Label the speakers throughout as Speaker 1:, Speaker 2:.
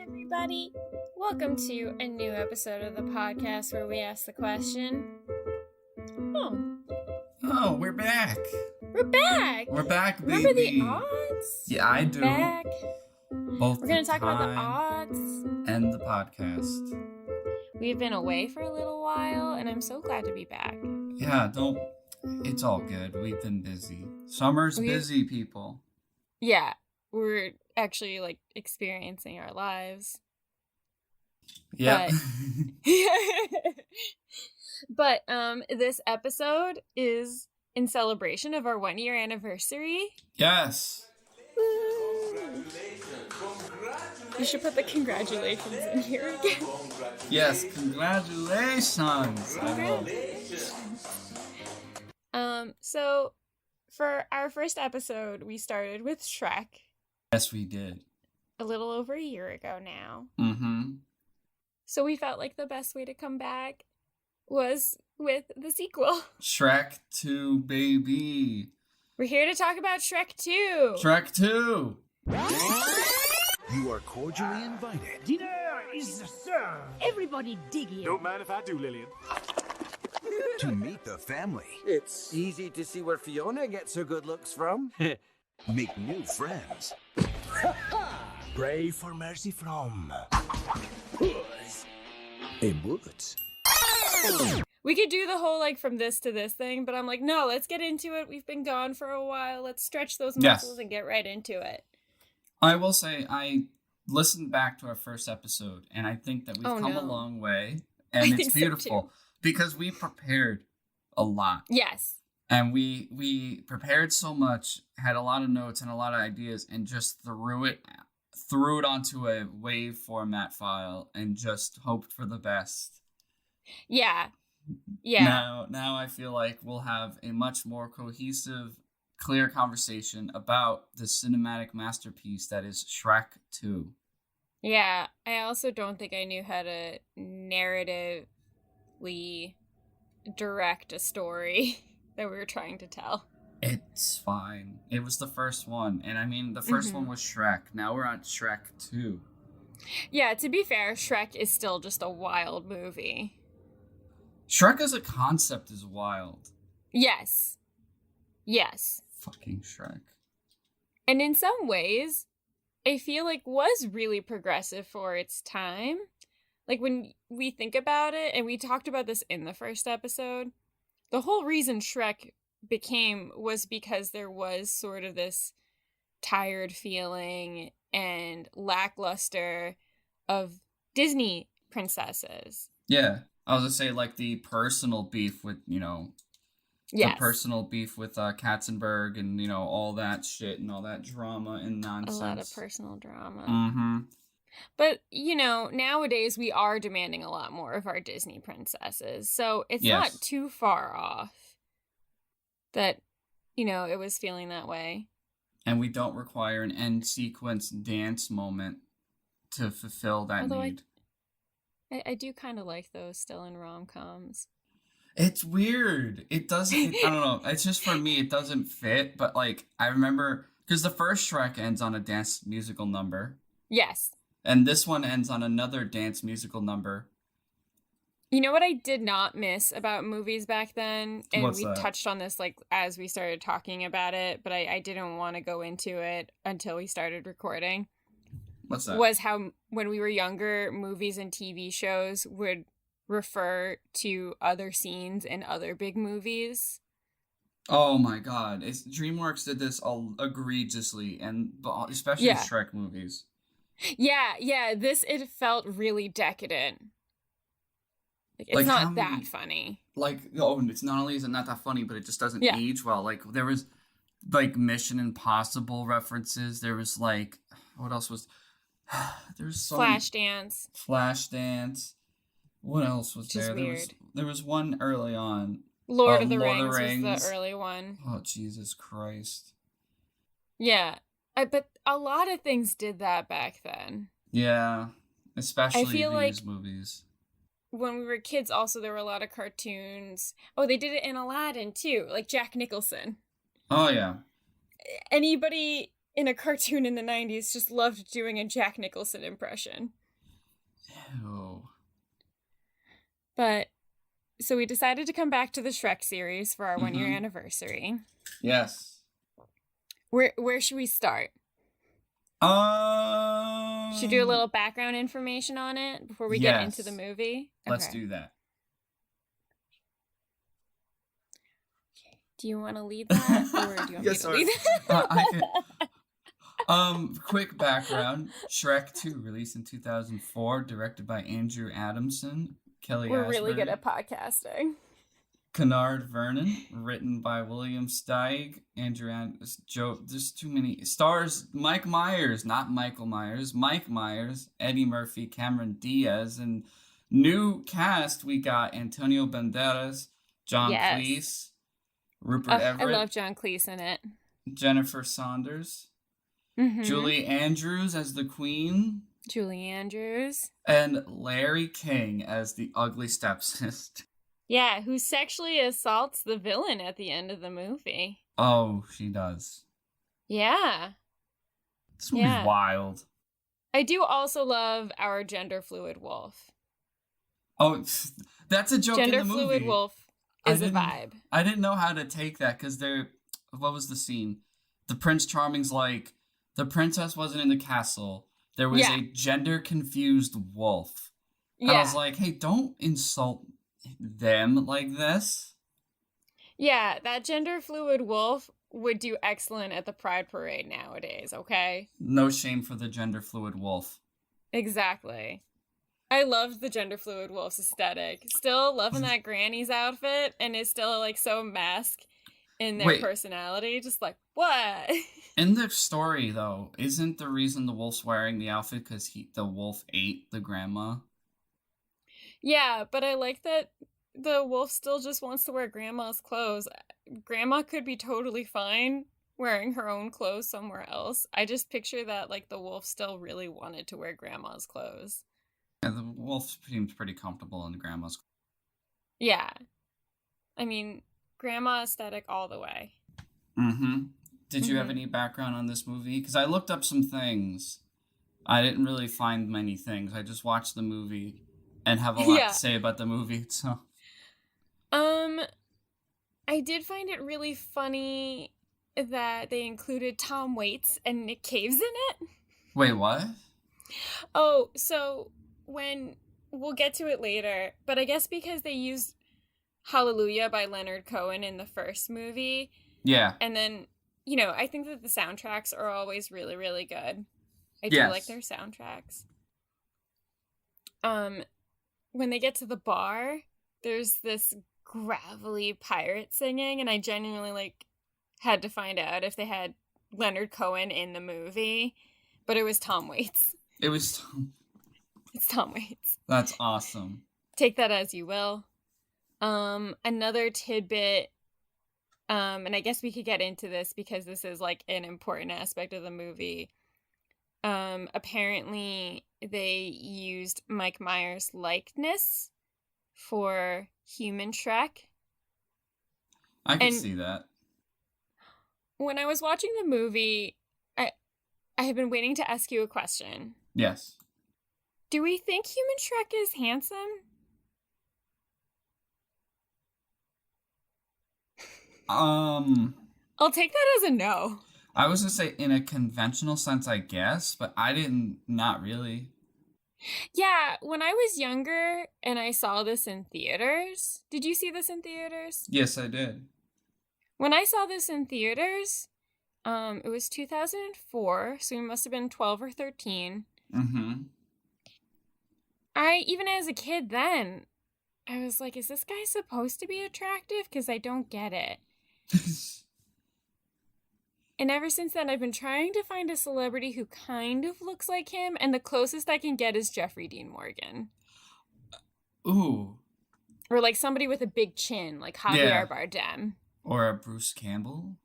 Speaker 1: everybody. Welcome to a new episode of the podcast where we ask the question.
Speaker 2: Oh, we're back.
Speaker 1: We're back.
Speaker 2: We're back, baby.
Speaker 1: Remember the Aughts?
Speaker 2: Yeah, I do.
Speaker 1: Back.
Speaker 2: Both
Speaker 1: We're going to
Speaker 2: the
Speaker 1: talk about the
Speaker 2: time
Speaker 1: Aughts.
Speaker 2: and the podcast.
Speaker 1: We've been away for a little while, and I'm so glad to be back.
Speaker 2: Yeah, it's all good. We've been busy. Summer's busy, people.
Speaker 1: Yeah, we're actually, experiencing our lives.
Speaker 2: Yeah.
Speaker 1: But this episode is in celebration of our 1 year anniversary.
Speaker 2: Yes.
Speaker 1: You should put the congratulations in here again.
Speaker 2: Yes, congratulations.
Speaker 1: So for our first episode, we started with Shrek.
Speaker 2: Yes, we did.
Speaker 1: A little over a year ago now.
Speaker 2: Mm-hmm.
Speaker 1: So we felt like the best way to come back was with the sequel.
Speaker 2: Shrek 2, baby.
Speaker 1: We're here to talk about Shrek 2.
Speaker 2: Shrek 2.
Speaker 3: You are cordially invited.
Speaker 4: Dinner is served.
Speaker 5: Everybody dig in.
Speaker 4: Don't mind if I do, Lillian.
Speaker 3: To meet the family.
Speaker 6: It's easy to see where Fiona gets her good looks from.
Speaker 3: Make new friends.
Speaker 4: Pray for mercy from
Speaker 3: A bullet.
Speaker 1: We could do the whole from this to this thing, but I'm like, no, let's get into it. We've been gone for a while. Let's stretch those muscles and get right into it.
Speaker 2: I will say I listened back to our first episode, and I think that we've come a long way, and it's beautiful because we prepared a lot.
Speaker 1: Yes.
Speaker 2: And we prepared so much, had a lot of notes and a lot of ideas, and just threw it onto a WAV format file and just hoped for the best.
Speaker 1: Yeah. Yeah.
Speaker 2: Now I feel like we'll have a much more cohesive, clear conversation about the cinematic masterpiece that is Shrek 2.
Speaker 1: Yeah. I also don't think I knew how to narratively direct a story that we were trying to tell.
Speaker 2: It's fine. It was the first one. And I mean, the first one was Shrek. Now we're on Shrek 2.
Speaker 1: Yeah, to be fair, Shrek is still just a wild movie.
Speaker 2: Shrek as a concept is wild.
Speaker 1: Yes. Yes.
Speaker 2: Fucking Shrek.
Speaker 1: And in some ways, I feel was really progressive for its time. When we think about it, and we talked about this in the first episode, the whole reason Shrek became was because there was sort of this tired feeling and lackluster of Disney princesses.
Speaker 2: Yeah. I was gonna say, the personal beef with, the personal beef with Katzenberg and, all that shit and all that drama and nonsense.
Speaker 1: A lot of personal drama.
Speaker 2: Mm-hmm.
Speaker 1: But, nowadays we are demanding a lot more of our Disney princesses. So it's not too far off that, it was feeling that way.
Speaker 2: And we don't require an end sequence dance moment to fulfill that need.
Speaker 1: I do kind of like those still in rom-coms.
Speaker 2: It's weird. It doesn't, I don't know. It's just for me, it doesn't fit. But I remember, because the first Shrek ends on a dance musical number.
Speaker 1: Yes.
Speaker 2: And this one ends on another dance musical number.
Speaker 1: You know what I did not miss about movies back then? And
Speaker 2: What's
Speaker 1: we
Speaker 2: that?
Speaker 1: touched on this as we started talking about it, but I didn't want to go into it until we started recording.
Speaker 2: What's that?
Speaker 1: Was how when we were younger, movies and TV shows would refer to other scenes in other big movies.
Speaker 2: Oh my god. DreamWorks did this egregiously, and especially Shrek movies.
Speaker 1: Yeah. It felt really decadent. It's not that funny.
Speaker 2: It's not only is it not that funny, but it just doesn't age well. There was Mission Impossible references. There was what else was there's so
Speaker 1: Flashdance.
Speaker 2: What else was there?
Speaker 1: Weird.
Speaker 2: There was one early on.
Speaker 1: Lord of the Rings was the early one.
Speaker 2: Oh, Jesus Christ.
Speaker 1: Yeah. But a lot of things did that back then.
Speaker 2: Yeah. Especially these
Speaker 1: these
Speaker 2: movies.
Speaker 1: When we were kids, also, there were a lot of cartoons. Oh, they did it in Aladdin, too. Jack Nicholson.
Speaker 2: Oh, yeah.
Speaker 1: Anybody in a cartoon in the 90s just loved doing a Jack Nicholson impression.
Speaker 2: Ew.
Speaker 1: But, so we decided to come back to the Shrek series for our 1 year anniversary.
Speaker 2: Yes.
Speaker 1: Where should we start? Should we do a little background information on it before we get into the movie?
Speaker 2: Let's do that.
Speaker 1: Do you want to lead that, or do you want me to lead
Speaker 2: that? Quick background. Shrek 2, released in 2004, directed by Andrew Adamson, Kelly
Speaker 1: We're
Speaker 2: Asbury,
Speaker 1: really good at podcasting.
Speaker 2: Kennard Vernon, written by William Steig, Andrew Joe. There's too many stars. Mike Myers, not Michael Myers. Mike Myers, Eddie Murphy, Cameron Diaz, and new cast. We got Antonio Banderas, John Cleese, Rupert Everett.
Speaker 1: I love John Cleese in it.
Speaker 2: Jennifer Saunders, Julie Andrews as the Queen.
Speaker 1: Julie Andrews.
Speaker 2: And Larry King as the ugly stepsister.
Speaker 1: Yeah, who sexually assaults the villain at the end of the movie.
Speaker 2: Oh, she does.
Speaker 1: Yeah.
Speaker 2: This movie's wild.
Speaker 1: I do also love our gender fluid wolf.
Speaker 2: Oh, that's a joke in the movie.
Speaker 1: Gender fluid wolf is a vibe.
Speaker 2: I didn't know how to take that because what was the scene? The Prince Charming's like, the princess wasn't in the castle. There was a gender confused wolf. And I was like, hey, don't insult them like this.
Speaker 1: Yeah, that gender fluid wolf would do excellent at the Pride Parade nowadays, okay?
Speaker 2: No shame for the gender fluid wolf.
Speaker 1: Exactly. I loved the gender fluid wolf's aesthetic. Still loving that granny's outfit, and it's still like so mask in their personality. Just like, what?
Speaker 2: In the story, though, isn't the reason the wolf's wearing the outfit because the wolf ate the grandma?
Speaker 1: Yeah, but I like that the wolf still just wants to wear grandma's clothes. Grandma could be totally fine wearing her own clothes somewhere else. I just picture that like the wolf still really wanted to wear grandma's clothes.
Speaker 2: Yeah, the wolf seems pretty comfortable in grandma's clothes.
Speaker 1: Yeah. I mean, grandma aesthetic all the way.
Speaker 2: Did you have any background on this movie? Because I looked up some things. I didn't really find many things. I just watched the movie and have a lot to say about the movie. So,
Speaker 1: I did find it really funny that they included Tom Waits and Nick Cave's in it.
Speaker 2: Wait, what?
Speaker 1: Oh, so we'll get to it later, but I guess because they used Hallelujah by Leonard Cohen in the first movie.
Speaker 2: Yeah.
Speaker 1: And then, I think that the soundtracks are always really, really good. I do like their soundtracks. When they get to the bar, there's this gravelly pirate singing, and I genuinely had to find out if they had Leonard Cohen in the movie, but it was Tom Waits.
Speaker 2: It's
Speaker 1: Tom Waits.
Speaker 2: That's awesome.
Speaker 1: Take that as you will. Another tidbit, and I guess we could get into this because this is an important aspect of the movie. Apparently they used Mike Myers' likeness for human Shrek.
Speaker 2: I can see that.
Speaker 1: When I was watching the movie, I have been waiting to ask you a question.
Speaker 2: Yes.
Speaker 1: Do we think human Shrek is handsome? I'll take that as a no.
Speaker 2: I was gonna say in a conventional sense, I guess, but not really.
Speaker 1: Yeah, when I was younger and I saw this in theaters, did you see this in theaters?
Speaker 2: Yes, I did.
Speaker 1: When I saw this in theaters, it was 2004, so we must have been 12 or 13. Even as a kid then, I was like, is this guy supposed to be attractive? Because I don't get it. And ever since then, I've been trying to find a celebrity who kind of looks like him, and the closest I can get is Jeffrey Dean Morgan.
Speaker 2: Ooh.
Speaker 1: Or somebody with a big chin, like Javier Bardem.
Speaker 2: Or a Bruce Campbell.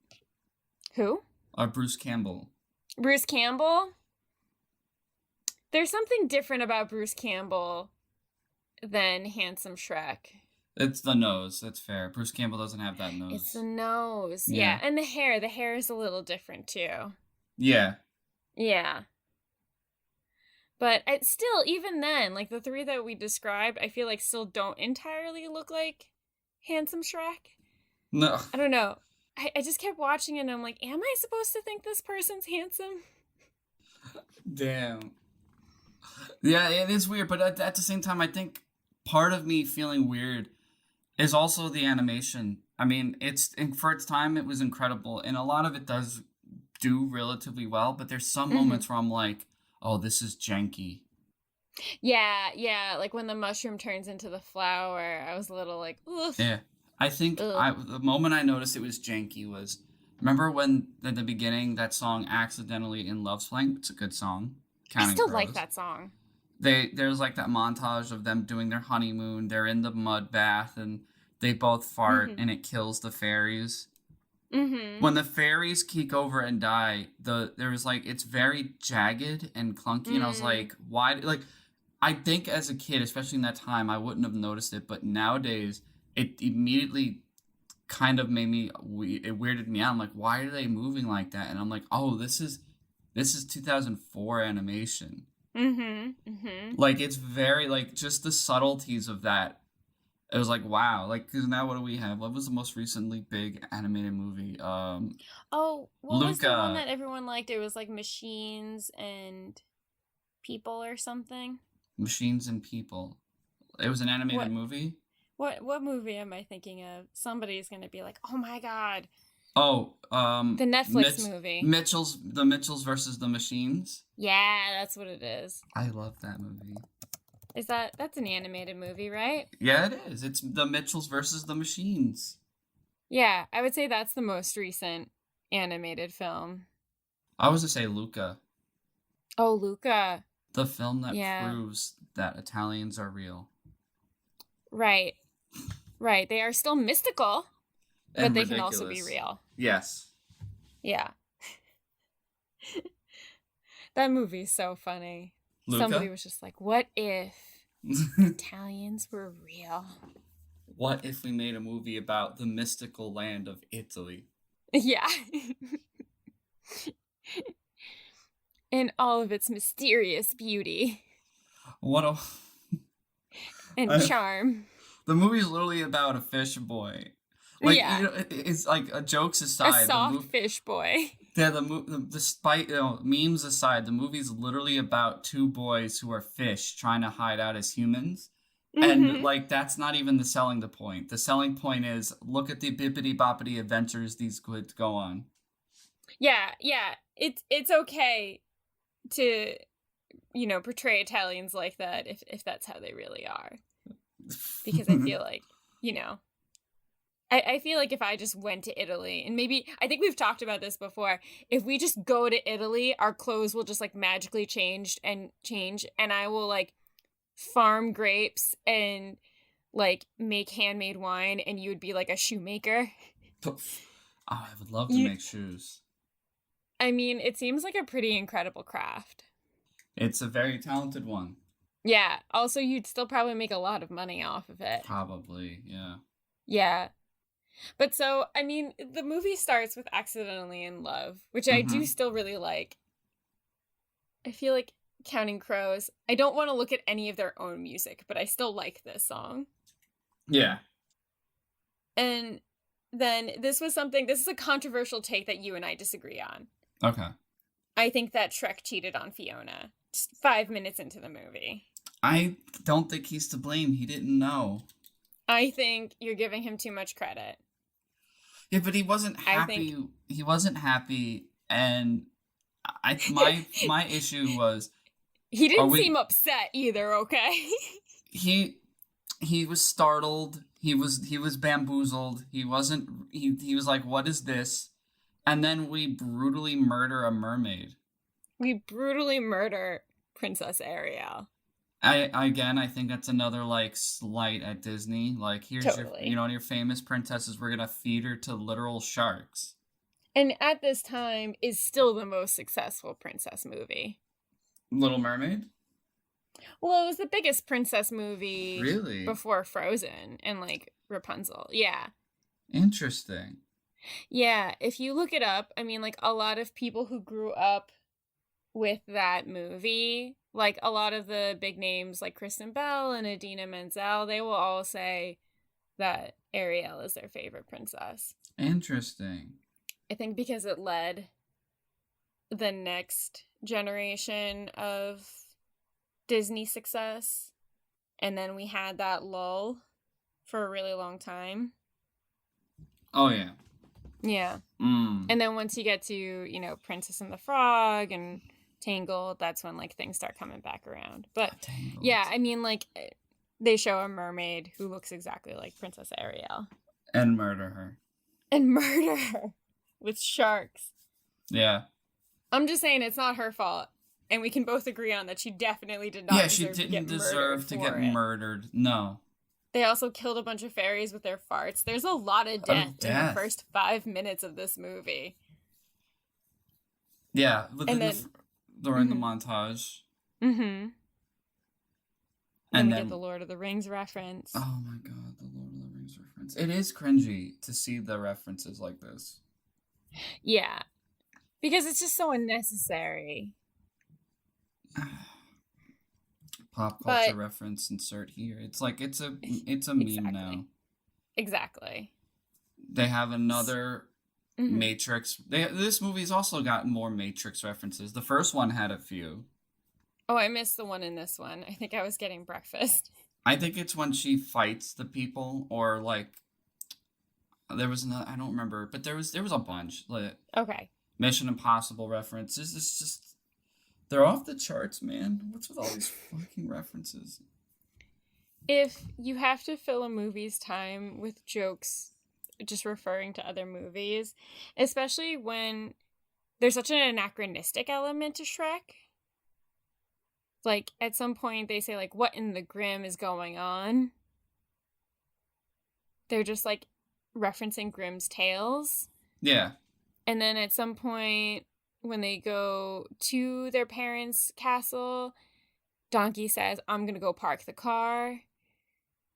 Speaker 1: Who?
Speaker 2: Bruce Campbell.
Speaker 1: Bruce Campbell? There's something different about Bruce Campbell than handsome Shrek.
Speaker 2: It's the nose. That's fair. Bruce Campbell doesn't have that nose.
Speaker 1: It's the nose. Yeah. And the hair. The hair is a little different, too.
Speaker 2: Yeah.
Speaker 1: Yeah. But still, even then, like the three that we described, I feel like still don't entirely look like handsome Shrek.
Speaker 2: No.
Speaker 1: I don't know. I just kept watching it and I'm like, am I supposed to think this person's handsome?
Speaker 2: Damn. Yeah, it is weird, but at the same time, I think part of me feeling weird is also the animation. I mean, for its time, it was incredible, and a lot of it does do relatively well, but there's some moments where I'm like, oh, this is janky.
Speaker 1: Yeah, like when the mushroom turns into the flower, I was a little like, oof.
Speaker 2: Yeah. I think the moment I noticed it was janky was, remember when at the beginning that song "Accidentally in Love's" playing? It's a good song.
Speaker 1: I still like that song.
Speaker 2: There's like that montage of them doing their honeymoon. They're in the mud bath and they both fart and it kills the fairies. When the fairies kick over and die, there's like it's very jagged and clunky, and I was like, why? Like, I think as a kid, especially in that time, I wouldn't have noticed it, but nowadays it immediately kind of made me it weirded me out. I'm like, why are they moving like that? And I'm like, oh, this is 2004 animation. Like, it's very like just the subtleties of that. It was like, wow, like, because now what do we have? What was the most recently big animated movie?
Speaker 1: What was the one that everyone liked? It was like Machines and People or something.
Speaker 2: Machines and People. It was an animated movie.
Speaker 1: What movie am I thinking of? Somebody's gonna be like, oh my god.
Speaker 2: Oh,
Speaker 1: the Netflix movie.
Speaker 2: The Mitchells versus the Machines.
Speaker 1: Yeah, that's what it is.
Speaker 2: I love that movie.
Speaker 1: That's an animated movie, right?
Speaker 2: Yeah, it is. It's the Mitchells versus the Machines.
Speaker 1: Yeah, I would say that's the most recent animated film.
Speaker 2: I was to say Luca.
Speaker 1: Oh, Luca.
Speaker 2: The film that proves that Italians are real.
Speaker 1: Right. They are still mystical, but they
Speaker 2: ridiculous.
Speaker 1: can also be real.
Speaker 2: Yes.
Speaker 1: Yeah. That movie is so funny.
Speaker 2: Luca?
Speaker 1: Somebody was just like, what if Italians were real?
Speaker 2: What if we made a movie about the mystical land of Italy?
Speaker 1: Yeah. In all of its mysterious beauty. And charm.
Speaker 2: The movie's literally about a fish boy. Like, it's like, jokes aside.
Speaker 1: A soft fish boy.
Speaker 2: Yeah, despite memes aside, the movie's literally about two boys who are fish trying to hide out as humans. And, like, that's not even the selling point. The selling point is, look at the bippity-boppity adventures these kids go on.
Speaker 1: Yeah. It's okay to, portray Italians like that if that's how they really are. Because I feel like, I feel like if I just went to Italy, and maybe, I think we've talked about this before, if we just go to Italy, our clothes will just, like, magically change, and I will, like, farm grapes and, like, make handmade wine, and you would be, like, a shoemaker.
Speaker 2: Oh, I would love to make shoes.
Speaker 1: I mean, it seems like a pretty incredible craft.
Speaker 2: It's a very talented one.
Speaker 1: Yeah. Also, you'd still probably make a lot of money off of it.
Speaker 2: Probably, yeah.
Speaker 1: Yeah. But so, I mean, the movie starts with Accidentally in Love, which I do still really like. I feel like Counting Crows, I don't want to look at any of their own music, but I still like this song.
Speaker 2: Yeah.
Speaker 1: And then this is a controversial take that you and I disagree on.
Speaker 2: Okay.
Speaker 1: I think that Shrek cheated on Fiona just 5 minutes into the movie.
Speaker 2: I don't think he's to blame. He didn't know.
Speaker 1: I think you're giving him too much credit.
Speaker 2: Yeah, but he wasn't happy. He wasn't happy, and my issue was
Speaker 1: he didn't seem upset either. Okay.
Speaker 2: He was startled. He was bamboozled. He wasn't. He was like, "What is this?" And then we brutally murder a mermaid. We brutally murder
Speaker 1: Princess Ariel.
Speaker 2: I think that's another, like, slight at Disney. Like, here's your famous princesses. We're gonna feed her to literal sharks.
Speaker 1: And at this time is still the most successful princess movie.
Speaker 2: Little Mermaid?
Speaker 1: Well, it was the biggest princess movie.
Speaker 2: Really?
Speaker 1: Before Frozen and, like, Rapunzel. Yeah.
Speaker 2: Interesting.
Speaker 1: Yeah, if you look it up, I mean, like, a lot of people who grew up with that movie, like, a lot of the big names, like Kristen Bell and Idina Menzel, they will all say that Ariel is their favorite princess.
Speaker 2: Interesting.
Speaker 1: I think because it led the next generation of Disney success, and then we had that lull for a really long time.
Speaker 2: Oh, yeah.
Speaker 1: Yeah.
Speaker 2: Mm.
Speaker 1: And then once you get to, you know, Princess and the Frog and Tangled, that's when, like, things start coming back around. But,
Speaker 2: Tangled.
Speaker 1: yeah, I mean, like, they show a mermaid who looks exactly like Princess Ariel.
Speaker 2: And murder her.
Speaker 1: And murder her with sharks.
Speaker 2: Yeah.
Speaker 1: I'm just saying it's not her fault. And we can both agree on that she definitely did not
Speaker 2: She didn't deserve to get murdered. No.
Speaker 1: They also killed a bunch of fairies with their farts. There's a lot of death in the first 5 minutes of this movie.
Speaker 2: Yeah,
Speaker 1: and then
Speaker 2: during the montage.
Speaker 1: Mm-hmm.
Speaker 2: And
Speaker 1: we get the Lord of the Rings reference.
Speaker 2: Oh my god, the Lord of the Rings reference. It is cringy to see the references like this.
Speaker 1: Yeah. Because it's just so unnecessary.
Speaker 2: Pop culture reference insert here. It's like it's a meme now.
Speaker 1: Exactly.
Speaker 2: They have another Matrix. This movie's also got more Matrix references. The first one had a few.
Speaker 1: Oh, I missed the one in this one. I think I was getting breakfast.
Speaker 2: I think it's when she fights the people, or like there was another. I don't remember, but there was a bunch. Like,
Speaker 1: okay.
Speaker 2: Mission Impossible references. It's just. They're off the charts, man. What's with all these fucking references?
Speaker 1: If you have to fill a movie's time with jokes just referring to other movies, especially when there's such an anachronistic element to Shrek. Like, at some point they say, like, what in the Grimm is going on? They're just, like, referencing Grimm's tales.
Speaker 2: Yeah.
Speaker 1: And then at some point, when they go to their parents' castle, Donkey says, I'm going to go park the car.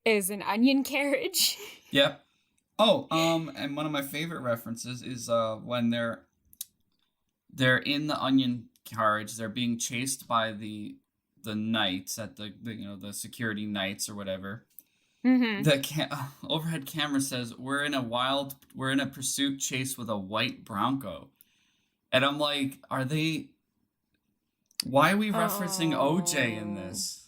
Speaker 1: Is an onion carriage.
Speaker 2: Yep. Oh, and one of my favorite references is when they're in the onion carriage, they're being chased by the knights at the security knights or whatever. Mm-hmm. The overhead camera says, we're in a pursuit chase with a white Bronco. And I'm like, why are we referencing OJ in this?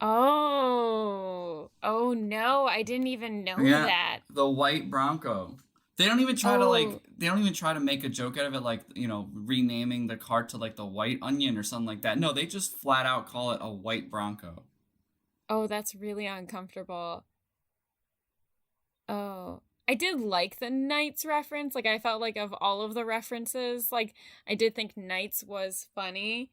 Speaker 1: Oh no, I didn't even know that.
Speaker 2: The white Bronco. They don't even try to make a joke out of it, like, you know, renaming the car to like the White Onion or something like that. No, they just flat out call it a white Bronco.
Speaker 1: Oh, that's really uncomfortable. Oh. I did like the Knights reference. Like, I felt like of all of the references, like, I did think Knights was funny.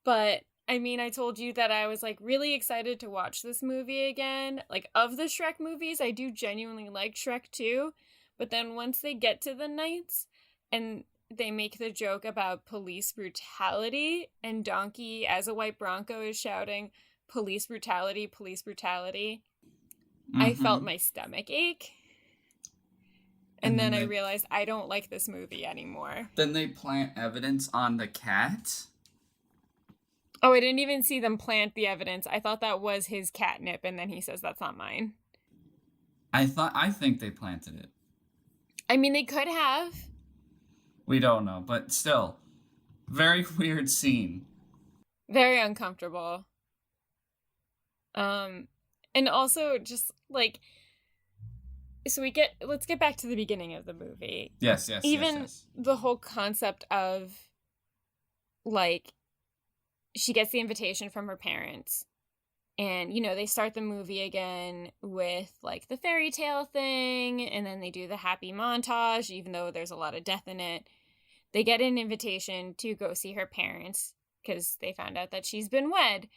Speaker 1: But, I mean, I told you that I was, like, really excited to watch this movie again. Like, of the Shrek movies, I do genuinely like Shrek too. But then once they get to the Knights, and they make the joke about police brutality, and Donkey, as a white Bronco, is shouting, police brutality, police brutality, I felt my stomach ache. And then I realized I don't like this movie anymore.
Speaker 2: Then they plant evidence on the cat?
Speaker 1: Oh, I didn't even see them plant the evidence. I thought that was his catnip, and then he says that's not mine.
Speaker 2: I think they planted it.
Speaker 1: I mean, they could have.
Speaker 2: We don't know, but still. Very weird scene.
Speaker 1: Very uncomfortable. And also just, like... So let's get back to the beginning of the movie.
Speaker 2: Yes.
Speaker 1: Even the whole concept of, like, she gets the invitation from her parents. And, you know, they start the movie again with, like, the fairy tale thing. And then they do the happy montage, even though there's a lot of death in it. They get an invitation to go see her parents because they found out that she's been wed.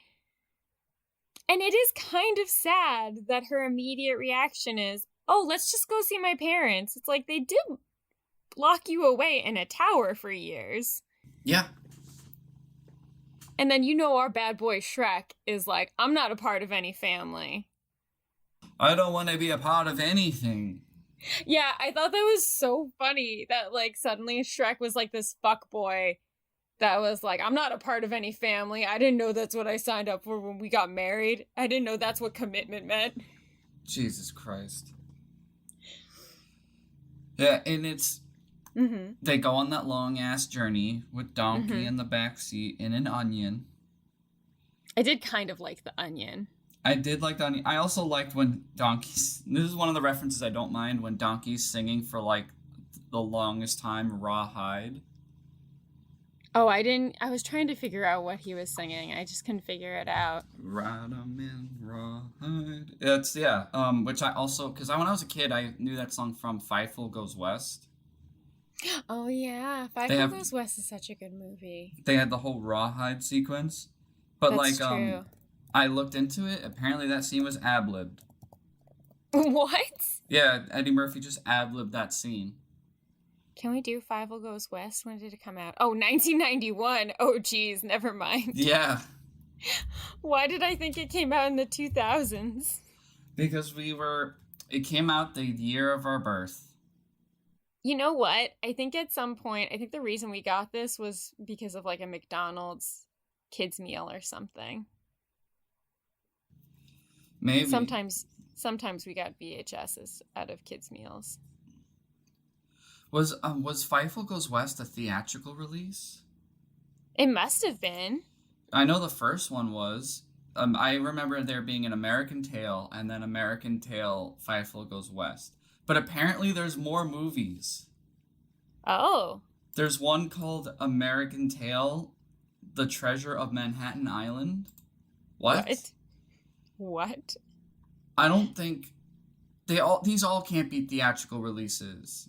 Speaker 1: And it is kind of sad that her immediate reaction is, oh, let's just go see my parents. It's like, they did lock you away in a tower for years.
Speaker 2: Yeah.
Speaker 1: And then, you know, our bad boy Shrek is like, I'm not a part of any family.
Speaker 2: I don't want to be a part of anything.
Speaker 1: Yeah, I thought that was so funny that like suddenly Shrek was like this fuck boy that was like, I'm not a part of any family. I didn't know that's what I signed up for when we got married. I didn't know that's what commitment meant.
Speaker 2: Jesus Christ. Yeah, and it's they go on that long ass journey with Donkey in the back seat and an onion.
Speaker 1: I did kind of like the onion.
Speaker 2: I did like the onion. I also liked when Donkey's. This is one of the references I don't mind when Donkey's singing for like the longest time, Rawhide.
Speaker 1: Oh, I was trying to figure out what he was singing. I just couldn't figure it out.
Speaker 2: Ride 'em in Rawhide. It's, yeah, which I also, because when I was a kid, I knew that song from Fievel Goes West.
Speaker 1: Oh, yeah. Five Goes West is such a good movie.
Speaker 2: They had the whole Rawhide sequence. But,
Speaker 1: That's true.
Speaker 2: I looked into it. Apparently that scene was ad-libbed.
Speaker 1: What?
Speaker 2: Yeah, Eddie Murphy just ad-libbed that scene.
Speaker 1: Can we do Fievel Goes West? When did it come out? Oh, 1991. Oh, geez, never mind.
Speaker 2: Yeah.
Speaker 1: Why did I think it came out in the 2000s?
Speaker 2: Because it came out the year of our birth.
Speaker 1: You know what? I think at some point, I think the reason we got this was because of like a McDonald's kids meal or something.
Speaker 2: Maybe.
Speaker 1: Sometimes we got VHSs out of kids meals.
Speaker 2: Was Fievel Goes West a theatrical release?
Speaker 1: It must have been.
Speaker 2: I know the first one was. I remember there being an American Tail and then American Tail Fievel Goes West. But apparently there's more movies.
Speaker 1: Oh.
Speaker 2: There's one called American Tail, The Treasure of Manhattan Island. What?
Speaker 1: What?
Speaker 2: I don't think these all can't be theatrical releases.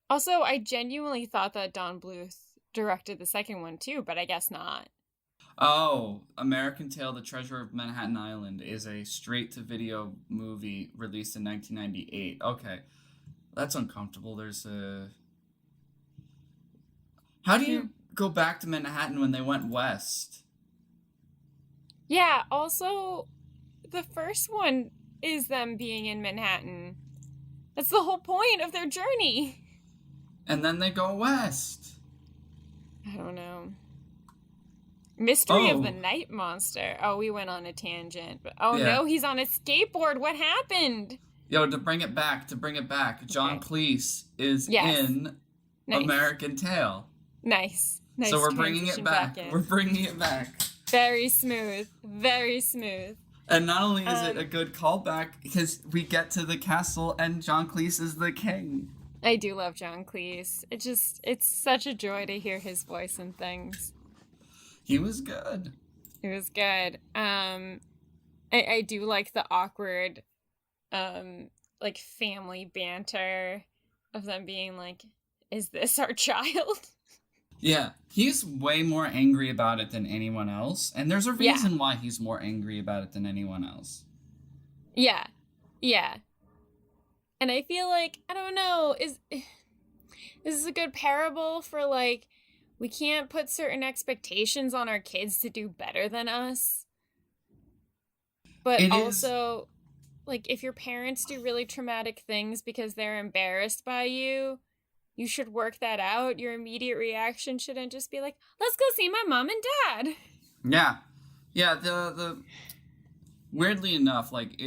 Speaker 1: Also, I genuinely thought that Don Bluth directed the second one too, but I guess not.
Speaker 2: Oh, American Tail, The Treasure of Manhattan Island is a straight-to-video movie released in 1998. Okay. That's uncomfortable. How do you go back to Manhattan when they went west?
Speaker 1: Yeah, also, the first one is them being in Manhattan. That's the whole point of their journey.
Speaker 2: And then they go west.
Speaker 1: I don't know. Mystery of the Night Monster. Oh, we went on a tangent. But no, he's on a skateboard. What happened?
Speaker 2: Yo, to bring it back, John Cleese is in American Tail.
Speaker 1: Nice.
Speaker 2: So we're bringing it back. We're bringing it back.
Speaker 1: Very smooth. Very smooth.
Speaker 2: And not only is it a good callback, because we get to the castle and John Cleese is the king.
Speaker 1: I do love John Cleese. It's such a joy to hear his voice and things.
Speaker 2: He was good.
Speaker 1: It was good. I do like the awkward, like family banter of them being like, "Is this our child?"
Speaker 2: Yeah, he's way more angry about it than anyone else, and there's a reason why he's more angry about it than anyone else. Yeah.
Speaker 1: And I feel like, I don't know, is this a good parable for like, we can't put certain expectations on our kids to do better than us? But it also, like, if your parents do really traumatic things because they're embarrassed by you, you should work that out. Your immediate reaction shouldn't just be like, let's go see my mom and dad.
Speaker 2: Yeah, the weirdly enough, like,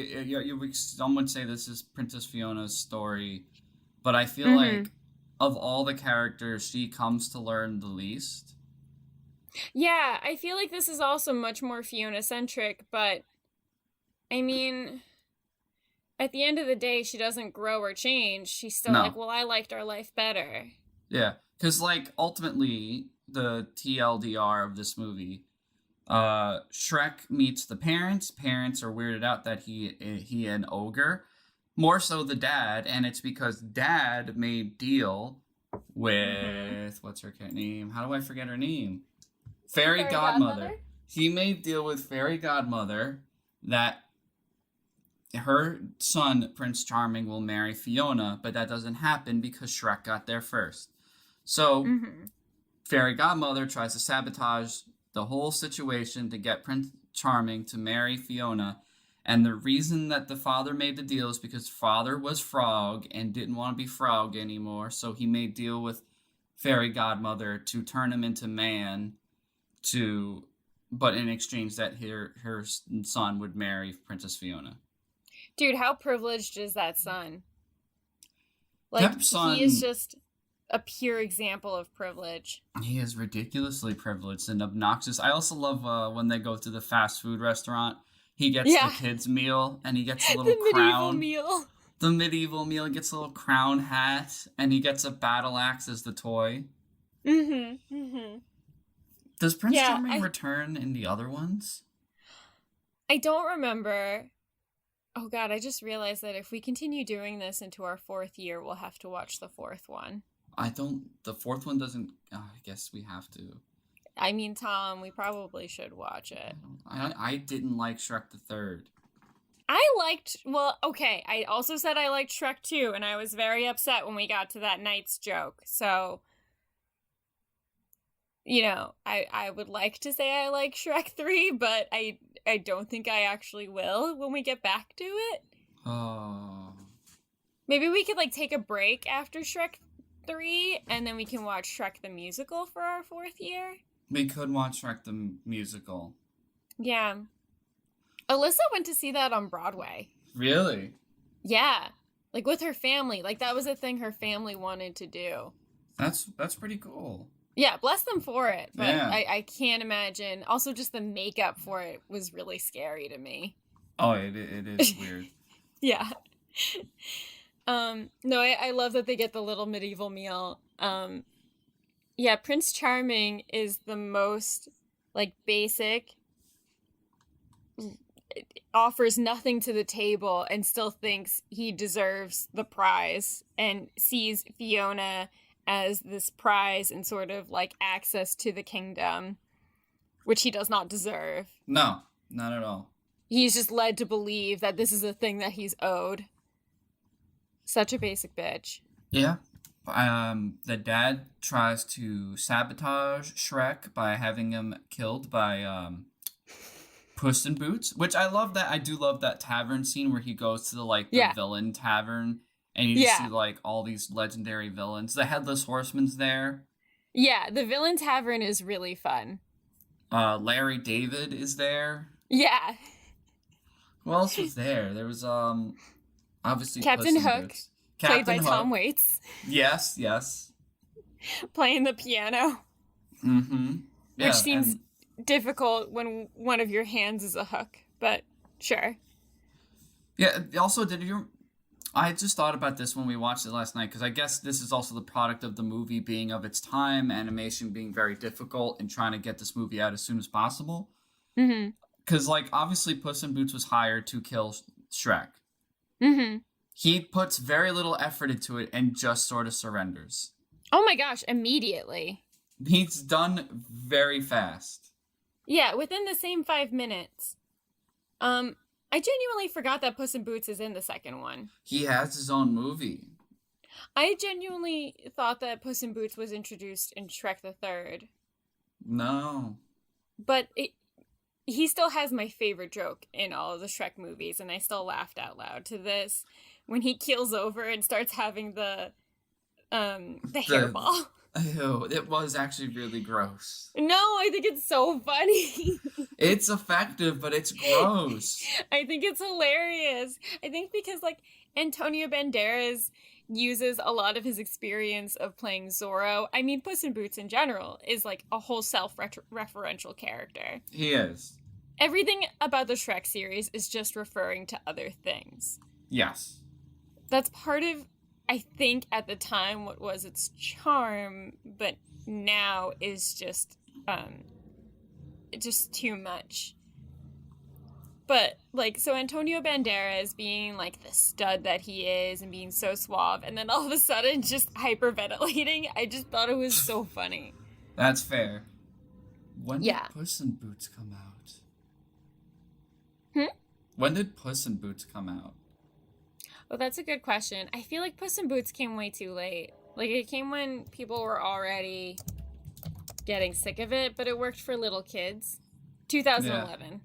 Speaker 2: some would say this is Princess Fiona's story, but I feel like of all the characters, she comes to learn the least.
Speaker 1: Yeah, I feel like this is also much more Fiona-centric, but, I mean, at the end of the day, she doesn't grow or change. She's still like, well, I liked our life better. Yeah,
Speaker 2: because, like, ultimately, the TLDR of this movie, Shrek meets the parents. Parents are weirded out that he an ogre. More so the dad, and it's because dad made deal with what's her name? How do I forget her name? Fairy Godmother. He made deal with Fairy Godmother that her son Prince Charming will marry Fiona, but that doesn't happen because Shrek got there first. So Fairy Godmother tries to sabotage the whole situation to get Prince Charming to marry Fiona. And the reason that the father made the deal is because father was Frog and didn't want to be Frog anymore. So he made deal with fairy godmother to turn him into man but in exchange that her son would marry Princess Fiona.
Speaker 1: Dude, how privileged is that son?
Speaker 2: That son,
Speaker 1: he is just a pure example of privilege.
Speaker 2: He is ridiculously privileged and obnoxious. I also love when they go to the fast food restaurant. He gets the kids' meal, and he gets a little crown. The medieval meal. He gets a little crown hat, and he gets a battle axe as the toy.
Speaker 1: Mm-hmm. Mm-hmm.
Speaker 2: Does Prince Charming return in the other ones?
Speaker 1: I don't remember. Oh god, I just realized that if we continue doing this into our 4th year, we'll have to watch the 4th one.
Speaker 2: The 4th one doesn't, I guess we have to.
Speaker 1: I mean, Tom, we probably should watch it.
Speaker 2: I didn't like Shrek the Third.
Speaker 1: I also said I liked Shrek 2, and I was very upset when we got to that Knight's joke, so, you know, I would like to say I like Shrek 3, but I don't think I actually will when we get back to it.
Speaker 2: Oh.
Speaker 1: Maybe we could, take a break after Shrek 3, and then we can watch Shrek the Musical for our 4th year.
Speaker 2: We could watch Shrek the Musical.
Speaker 1: Yeah. Alyssa went to see that on Broadway.
Speaker 2: Really?
Speaker 1: Yeah. With her family. That was a thing her family wanted to do.
Speaker 2: That's pretty cool.
Speaker 1: Yeah, bless them for it. But
Speaker 2: yeah.
Speaker 1: I can't imagine. Also, just the makeup for it was really scary to me.
Speaker 2: Oh, it is weird.
Speaker 1: Yeah. No, I love that they get the little medieval meal. Yeah, Prince Charming is the most, basic, offers nothing to the table and still thinks he deserves the prize and sees Fiona as this prize and sort of, access to the kingdom, which he does not deserve.
Speaker 2: No, not at all.
Speaker 1: He's just led to believe that this is a thing that he's owed. Such a basic bitch.
Speaker 2: Yeah. The dad tries to sabotage Shrek by having him killed by Puss in Boots, which I love that. I do love that tavern scene where he goes to the villain tavern and you just see all these legendary villains. The Headless Horseman's there.
Speaker 1: Yeah, the villain tavern is really fun.
Speaker 2: Larry David is there.
Speaker 1: Yeah.
Speaker 2: Who else was there? There was obviously
Speaker 1: Captain
Speaker 2: Puss in
Speaker 1: Hook.
Speaker 2: Boots.
Speaker 1: Played by Tom Waits.
Speaker 2: Yes.
Speaker 1: Playing the piano.
Speaker 2: Mm-hmm. Yeah,
Speaker 1: which seems difficult when one of your hands is a hook, but sure.
Speaker 2: Yeah, also, I just thought about this when we watched it last night, because I guess this is also the product of the movie being of its time, animation being very difficult, and trying to get this movie out as soon as possible.
Speaker 1: Mm-hmm.
Speaker 2: Because, obviously Puss in Boots was hired to kill Shrek.
Speaker 1: Mm-hmm.
Speaker 2: He puts very little effort into it and just sort of surrenders.
Speaker 1: Oh my gosh, immediately.
Speaker 2: He's done very fast.
Speaker 1: Yeah, within the same 5 minutes. I genuinely forgot that Puss in Boots is in the second one.
Speaker 2: He has his own movie.
Speaker 1: I genuinely thought that Puss in Boots was introduced in Shrek the Third.
Speaker 2: No.
Speaker 1: But he still has my favorite joke in all of the Shrek movies, and I still laughed out loud to this. When he keels over and starts having the hairball.
Speaker 2: Ew, it was actually really gross.
Speaker 1: No, I think it's so funny.
Speaker 2: It's effective, but it's gross.
Speaker 1: I think it's hilarious. I think because, Antonio Banderas uses a lot of his experience of playing Zorro. I mean, Puss in Boots in general is, a whole self-referential character.
Speaker 2: He is.
Speaker 1: Everything about the Shrek series is just referring to other things.
Speaker 2: Yes.
Speaker 1: That's part of, I think, at the time, what was its charm, but now is just too much. But, so Antonio Banderas being, the stud that he is and being so suave, and then all of a sudden just hyperventilating, I just thought it was so funny.
Speaker 2: That's fair. When did Puss in Boots come out? When did Puss in Boots come out?
Speaker 1: Well, that's a good question. I feel like Puss in Boots came way too late. It came when people were already getting sick of it, but it worked for little kids. 2011.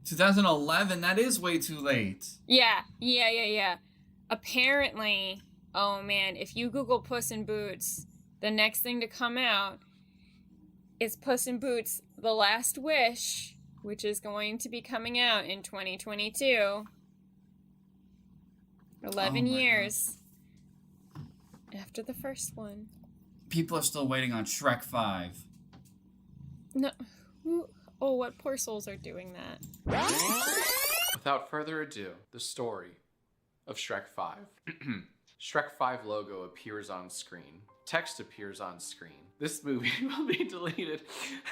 Speaker 2: 2011. That is way too late.
Speaker 1: Yeah. Apparently, oh man, if you Google Puss in Boots, the next thing to come out is Puss in Boots: The Last Wish, which is going to be coming out in 2022. 11 years after the first one.
Speaker 2: People are still waiting on Shrek 5.
Speaker 1: No. Oh, what poor souls are doing that.
Speaker 5: Without further ado, the story of Shrek 5. Shrek 5 logo appears on screen. Text appears on screen. This movie will be deleted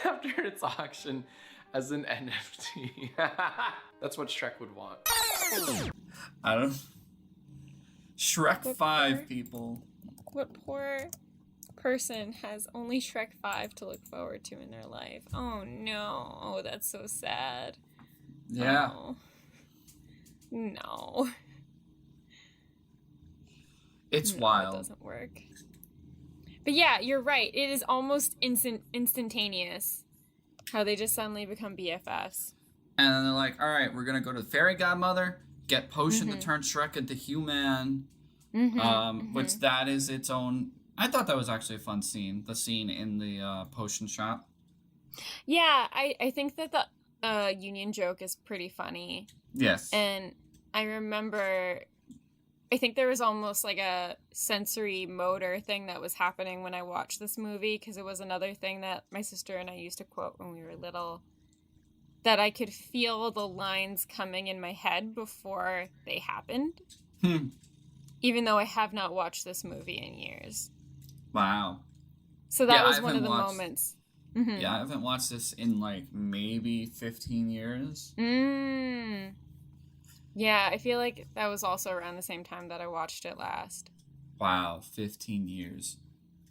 Speaker 5: after its auction as an NFT. That's what Shrek would want.
Speaker 2: I don't... Shrek 5, people.
Speaker 1: What poor person has only Shrek 5 to look forward to in their life? Oh no. Oh, that's so sad.
Speaker 2: Yeah.
Speaker 1: Oh. No.
Speaker 2: It's
Speaker 1: No,
Speaker 2: wild.
Speaker 1: It doesn't work. But yeah, you're right. It is almost instantaneous how they just suddenly become BFFs.
Speaker 2: And then they're like, all right, we're going to go to the fairy godmother, get potion to turn Shrek into human. Which that is its own... I thought that was actually a fun scene. The scene in the potion shop.
Speaker 1: Yeah, I think that the union joke is pretty funny.
Speaker 2: Yes.
Speaker 1: And I remember... I think there was almost like a sensory motor thing that was happening when I watched this movie, because it was another thing that my sister and I used to quote when we were little, that I could feel the lines coming in my head before they happened. Even though I have not watched this movie in years.
Speaker 2: Wow.
Speaker 1: So that was one of the moments.
Speaker 2: Yeah, I haven't watched this in like maybe 15 years.
Speaker 1: Yeah, I feel like that was also around the same time that I watched it last.
Speaker 2: Wow, 15 years.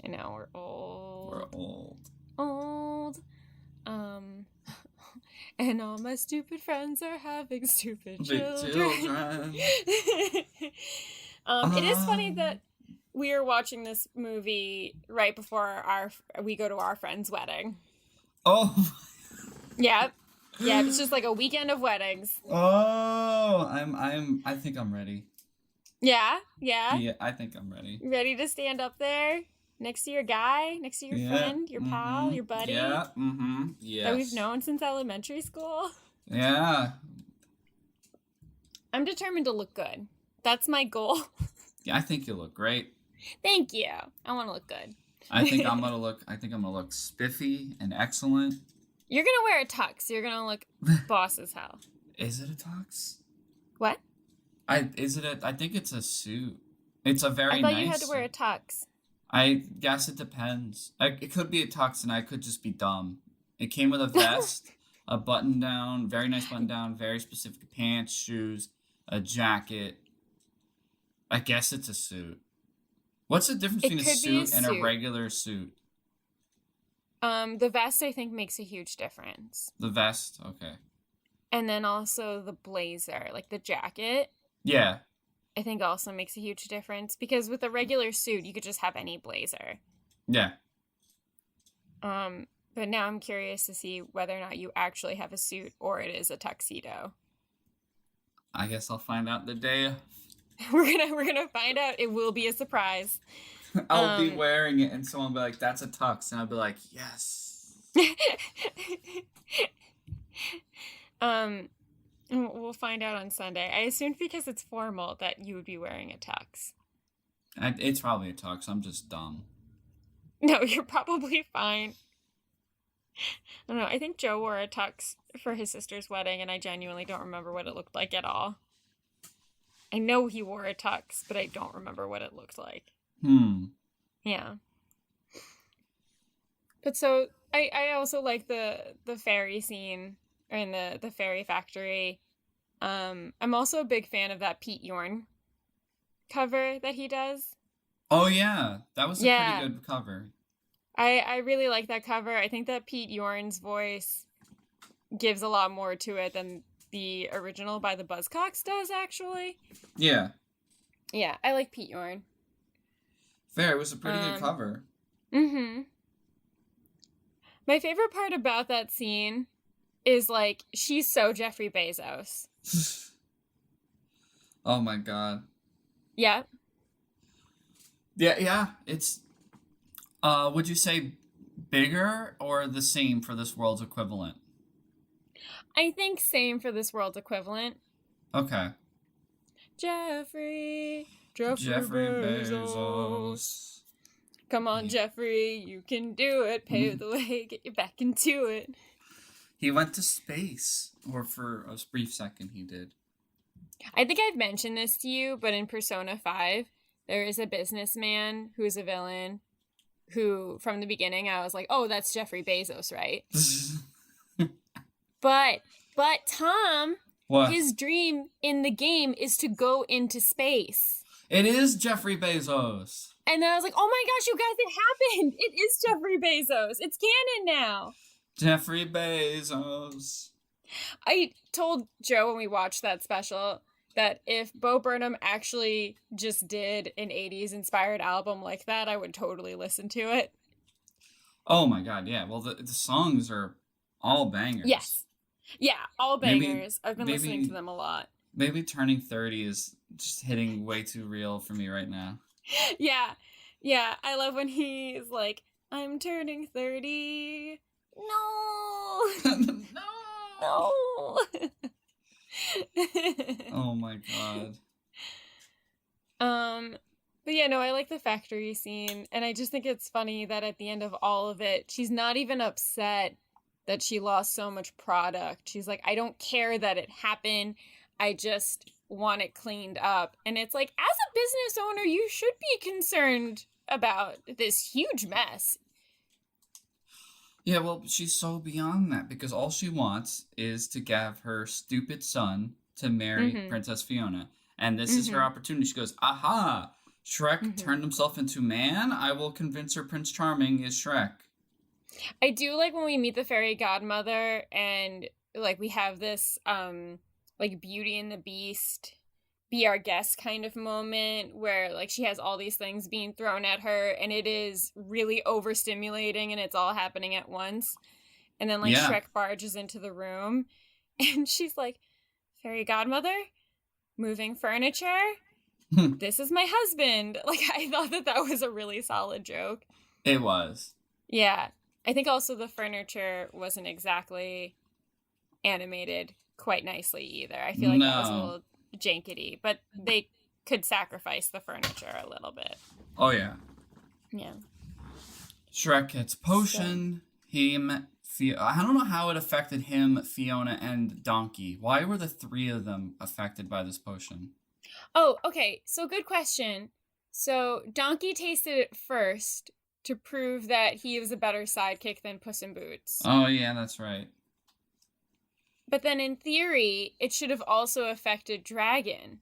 Speaker 1: I know, we're old.
Speaker 2: We're old.
Speaker 1: Old. And all my stupid friends are having stupid children. It is funny that we are watching this movie right before we go to our friend's wedding.
Speaker 2: Oh.
Speaker 1: Yeah. Yeah, it's just like a weekend of weddings.
Speaker 2: Oh, I think I'm ready.
Speaker 1: Yeah? Yeah?
Speaker 2: Yeah, I think I'm ready.
Speaker 1: Ready to stand up there next to your guy, next to your friend, your pal, your buddy?
Speaker 2: Yeah, yes.
Speaker 1: That we've known since elementary school?
Speaker 2: Yeah.
Speaker 1: I'm determined to look good. That's my goal.
Speaker 2: Yeah, I think you look great.
Speaker 1: Thank you. I want to look good.
Speaker 2: I think I'm gonna look spiffy and excellent.
Speaker 1: You're gonna wear a tux. You're gonna look boss as hell.
Speaker 2: Is it a tux?
Speaker 1: What?
Speaker 2: I think it's a suit. It's a very nice
Speaker 1: I thought you had to wear a tux.
Speaker 2: I guess it depends. It could be a tux and I could just be dumb. It came with a vest, a button down, very nice button down, very specific pants, shoes, a jacket. I guess it's a suit. What's the difference between a suit and a regular suit?
Speaker 1: The vest, I think, makes a huge difference.
Speaker 2: The vest? Okay.
Speaker 1: And then also the blazer, like the jacket.
Speaker 2: Yeah.
Speaker 1: I think also makes a huge difference, because with a regular suit, you could just have any blazer.
Speaker 2: Yeah.
Speaker 1: But now I'm curious to see whether or not you actually have a suit or it is a tuxedo.
Speaker 2: I guess I'll find out the day.
Speaker 1: We're gonna find out. It will be a surprise.
Speaker 2: I'll be wearing it and someone will be like, that's a tux. And I'll be like, yes.
Speaker 1: We'll find out on Sunday. I assumed because it's formal that you would be wearing a tux.
Speaker 2: It's probably a tux. I'm just dumb.
Speaker 1: No, you're probably fine. I don't know. I think Joe wore a tux for his sister's wedding, and I genuinely don't remember what it looked like at all. I know he wore a tux, but I don't remember what it looked like. Yeah. But so I also like the fairy scene in the fairy factory. I'm also a big fan of that Pete Yorn cover that he does.
Speaker 2: Oh yeah, that was a pretty good cover.
Speaker 1: I really like that cover. I think that Pete Yorn's voice gives a lot more to it than the original by the Buzzcocks does, actually.
Speaker 2: Yeah.
Speaker 1: Yeah, I like Pete Yorn.
Speaker 2: Fair, it was a pretty good cover.
Speaker 1: My favorite part about that scene is like, she's so Jeffrey Bezos.
Speaker 2: Oh my god.
Speaker 1: Yeah.
Speaker 2: Yeah. It's would you say bigger or the same for this world's equivalent?
Speaker 1: I think same for this world's equivalent.
Speaker 2: Okay.
Speaker 1: Jeffrey
Speaker 2: Jeffrey
Speaker 1: Bezos.
Speaker 2: Bezos.
Speaker 1: Come on, Jeffrey, you can do it. Pave the way, get you back into it.
Speaker 2: He went to space, or for a brief second he did.
Speaker 1: I think I've mentioned this to you, but in Persona 5, there is a businessman who's a villain who, from the beginning, I was like, oh, that's Jeffrey Bezos, right? But Tom,
Speaker 2: What?
Speaker 1: his dream in the game is to go into space.
Speaker 2: It is Jeffrey Bezos.
Speaker 1: And then I was like, oh my gosh, you guys, it happened. It is Jeffrey Bezos. It's canon now.
Speaker 2: Jeffrey Bezos.
Speaker 1: I told Joe when we watched that special that if Bo Burnham actually just did an 80s inspired album like that, I would totally listen to it.
Speaker 2: Oh my god, yeah. Well, the songs are all bangers.
Speaker 1: Yes. Yeah, all
Speaker 2: Maybe-
Speaker 1: bangers. I've been listening to them a lot.
Speaker 2: Maybe turning 30 is just hitting way too real for me right now.
Speaker 1: Yeah. I love when he's like, I'm turning 30. No. No.
Speaker 2: Oh my god.
Speaker 1: But yeah, no, I like the factory scene, and I just think it's funny that at the end of all of it, she's not even upset that she lost so much product. She's like, I don't care that it happened. I just want it cleaned up. And it's like, as a business owner, you should be concerned about this huge mess.
Speaker 2: Yeah, well, she's so beyond that because all she wants is to give her stupid son to marry Princess Fiona. And this is her opportunity. She goes, aha, Shrek turned himself into man. I will convince her Prince Charming is Shrek.
Speaker 1: I do like when we meet the fairy godmother and like we have this like Beauty and the Beast be our guest kind of moment where like she has all these things being thrown at her and it is really overstimulating and it's all happening at once. And then like Shrek barges into the room and she's like, fairy godmother, moving furniture. This is my husband. Like I thought that was a really solid joke.
Speaker 2: It was.
Speaker 1: Yeah. I think also the furniture wasn't exactly animated quite nicely either. I feel like that was a little jankety, but they could sacrifice the furniture a little bit.
Speaker 2: Oh, yeah.
Speaker 1: Yeah.
Speaker 2: Shrek gets potion. I don't know how it affected him, Fiona, and Donkey. Why were the three of them affected by this potion?
Speaker 1: Oh, okay. So good question. So Donkey tasted it first to prove that he was a better sidekick than Puss in Boots.
Speaker 2: Oh, yeah, that's right.
Speaker 1: But then in theory, it should have also affected Dragon.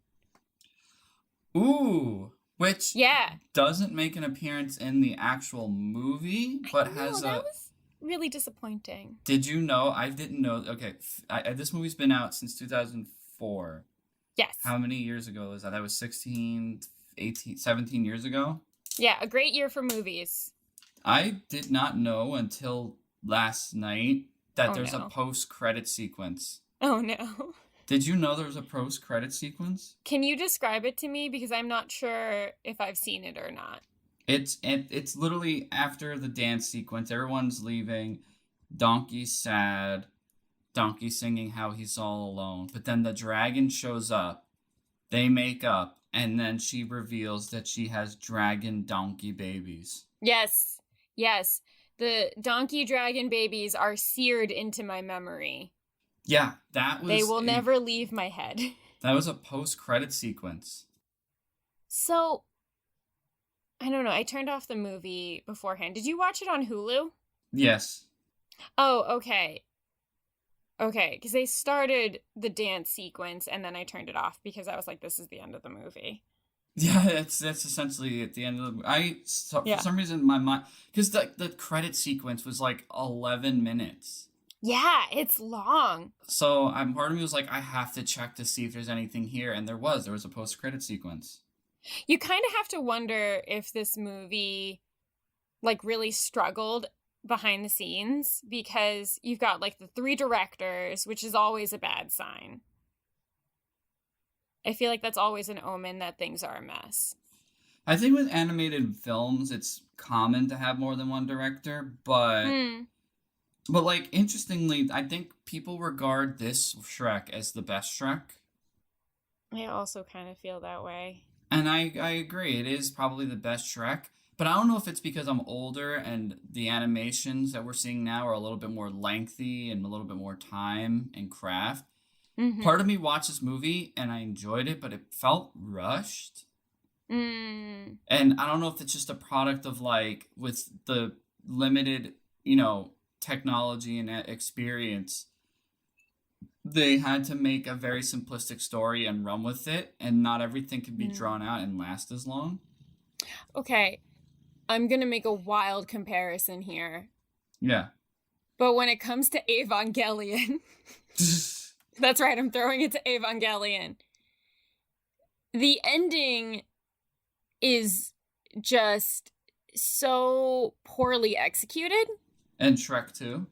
Speaker 2: Ooh, which doesn't make an appearance in the actual movie, but that
Speaker 1: was really disappointing.
Speaker 2: Did you know? I didn't know. Okay, this movie's been out since 2004.
Speaker 1: Yes.
Speaker 2: How many years ago was that? That was 16, 18, 17 years ago?
Speaker 1: Yeah, a great year for movies.
Speaker 2: I did not know until last night that there's a post-credit sequence.
Speaker 1: Oh, no.
Speaker 2: Did you know there was a post-credit sequence?
Speaker 1: Can you describe it to me? Because I'm not sure if I've seen it or not.
Speaker 2: It's literally after the dance sequence. Everyone's leaving. Donkey's sad. Donkey's singing how he's all alone. But then the dragon shows up. They make up. And then she reveals that she has dragon donkey babies.
Speaker 1: Yes. Yes. The donkey dragon babies are seared into my memory.
Speaker 2: Yeah, that was...
Speaker 1: They will never leave my head.
Speaker 2: That was a post-credit sequence.
Speaker 1: So, I don't know. I turned off the movie beforehand. Did you watch it on Hulu?
Speaker 2: Yes.
Speaker 1: Oh, okay. Okay, because they started the dance sequence and then I turned it off because I was like, this is the end of the movie.
Speaker 2: Yeah, that's essentially at the end of the... For some reason, my mind... Because the credit sequence was like 11 minutes.
Speaker 1: Yeah, it's long.
Speaker 2: So part of me was like, I have to check to see if there's anything here. And there was a post-credit sequence.
Speaker 1: You kind of have to wonder if this movie like really struggled behind the scenes because you've got like the 3 directors, which is always a bad sign. I feel like that's always an omen that things are a mess.
Speaker 2: I think with animated films, it's common to have more than one director, but like interestingly, I think people regard this Shrek as the best Shrek.
Speaker 1: I also kind of feel that way.
Speaker 2: And I agree, it is probably the best Shrek. But I don't know if it's because I'm older and the animations that we're seeing now are a little bit more lengthy and a little bit more time and craft.
Speaker 1: Mm-hmm.
Speaker 2: Part of me watched this movie and I enjoyed it, but it felt rushed.
Speaker 1: Mm.
Speaker 2: And I don't know if it's just a product of like with the limited, technology and experience, they had to make a very simplistic story and run with it, and not everything can be drawn out and last as long.
Speaker 1: Okay, I'm gonna make a wild comparison here.
Speaker 2: Yeah.
Speaker 1: But when it comes to Evangelion, that's right, I'm throwing it to Evangelion. The ending is just so poorly executed.
Speaker 2: And Shrek 2?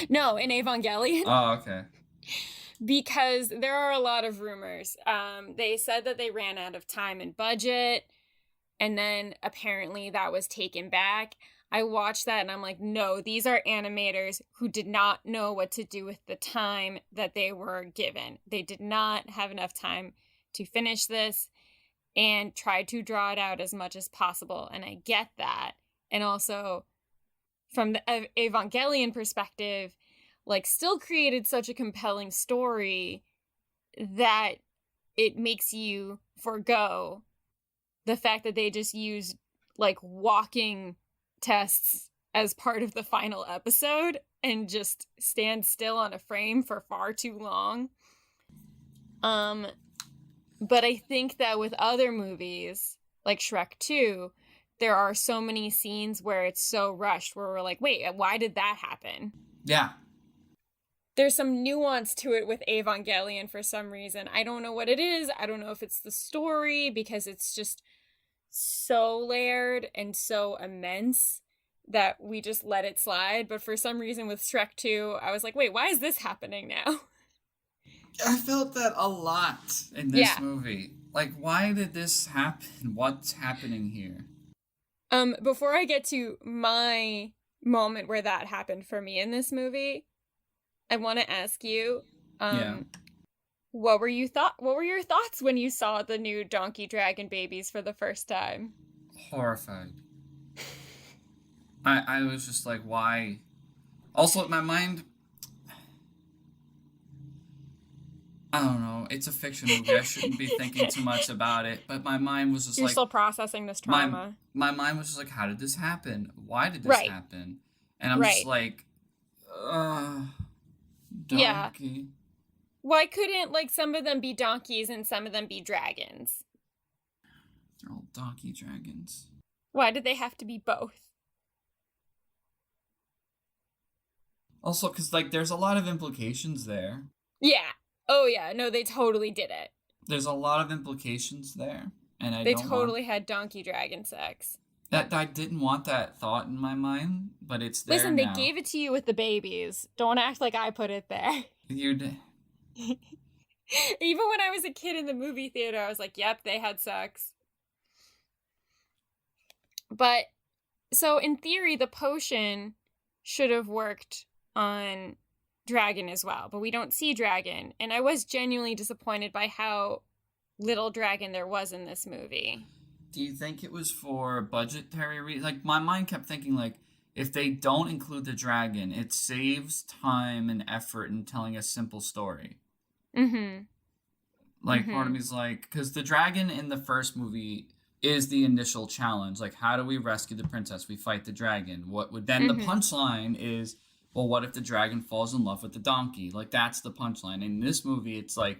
Speaker 1: No, in Evangelion.
Speaker 2: Oh, okay.
Speaker 1: Because there are a lot of rumors. They said that they ran out of time and budget, and then apparently that was taken back. I watched that and I'm like, no, these are animators who did not know what to do with the time that they were given. They did not have enough time to finish this and tried to draw it out as much as possible. And I get that. And also, from the Evangelion perspective, like, still created such a compelling story that it makes you forgo the fact that they just used, like, walking tests as part of the final episode and just stand still on a frame for far too long. But I think that with other movies, like Shrek 2, there are so many scenes where it's so rushed, where we're like, wait, why did that happen?
Speaker 2: Yeah.
Speaker 1: There's some nuance to it with Evangelion for some reason. I don't know what it is. I don't know if it's the story, because it's just so layered and so immense that we just let it slide. But for some reason with Shrek 2, I was like, wait, why is this happening now?
Speaker 2: I felt that a lot in this movie. Like, why did this happen? What's happening here?
Speaker 1: Before I get to my moment where that happened for me in this movie, I want to ask you, what were your thoughts when you saw the new Donkey Dragon babies for the first time?
Speaker 2: Horrified. I was just like, why? Also, in my mind, I don't know. It's a fiction movie. I shouldn't be thinking too much about it. But my mind was just
Speaker 1: You're
Speaker 2: like...
Speaker 1: still processing this trauma.
Speaker 2: My mind was just like, how did this happen? Why did this happen? And I'm just like, donkey.
Speaker 1: Yeah. Why couldn't, like, some of them be donkeys and some of them be dragons?
Speaker 2: They're all donkey dragons.
Speaker 1: Why did they have to be both?
Speaker 2: Also, because, like, there's a lot of implications there.
Speaker 1: Yeah. Oh, yeah. No, they totally did it.
Speaker 2: There's a lot of implications there. And
Speaker 1: they totally had donkey dragon sex.
Speaker 2: That I didn't want that thought in my mind, but it's there.
Speaker 1: Listen,
Speaker 2: now.
Speaker 1: They gave it to you with the babies. Don't act like I put it there.
Speaker 2: You did.
Speaker 1: Even when I was a kid in the movie theater, I was like, yep, they had sex. But, so in theory, the potion should have worked on Dragon as well, but we don't see Dragon. And I was genuinely disappointed by how little Dragon there was in this movie.
Speaker 2: Do you think it was for budgetary reasons? Like, my mind kept thinking, like, if they don't include the dragon, it saves time and effort in telling a simple story.
Speaker 1: Mm-hmm.
Speaker 2: Like, part of me's like, because the dragon in the first movie is the initial challenge. Like, how do we rescue the princess? We fight the dragon. What would then the punchline is, well, what if the dragon falls in love with the donkey? Like, that's the punchline. In this movie, it's like,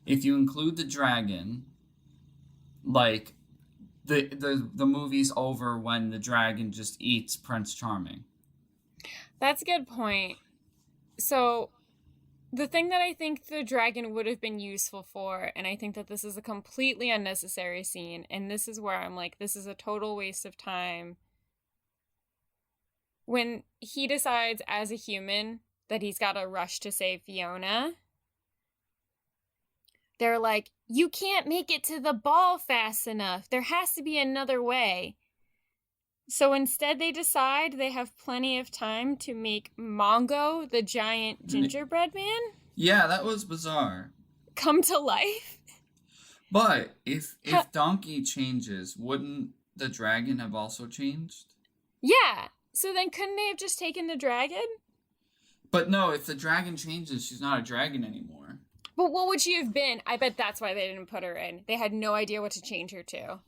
Speaker 2: if you include the dragon, like, the movie's over when the dragon just eats Prince Charming.
Speaker 1: That's a good point. So, the thing that I think the dragon would have been useful for, and I think that this is a completely unnecessary scene, and this is where I'm like, this is a total waste of time, when he decides as a human that he's got to rush to save Fiona, they're like, you can't make it to the ball fast enough. There has to be another way. So instead they decide they have plenty of time to make Mongo, the giant gingerbread man,
Speaker 2: Yeah, that was bizarre.
Speaker 1: come to life.
Speaker 2: But if Donkey changes, wouldn't the dragon have also changed?
Speaker 1: Yeah. So then couldn't they have just taken the dragon?
Speaker 2: But no, if the dragon changes, she's not a dragon anymore.
Speaker 1: But what would she have been? I bet that's why they didn't put her in. They had no idea what to change her to.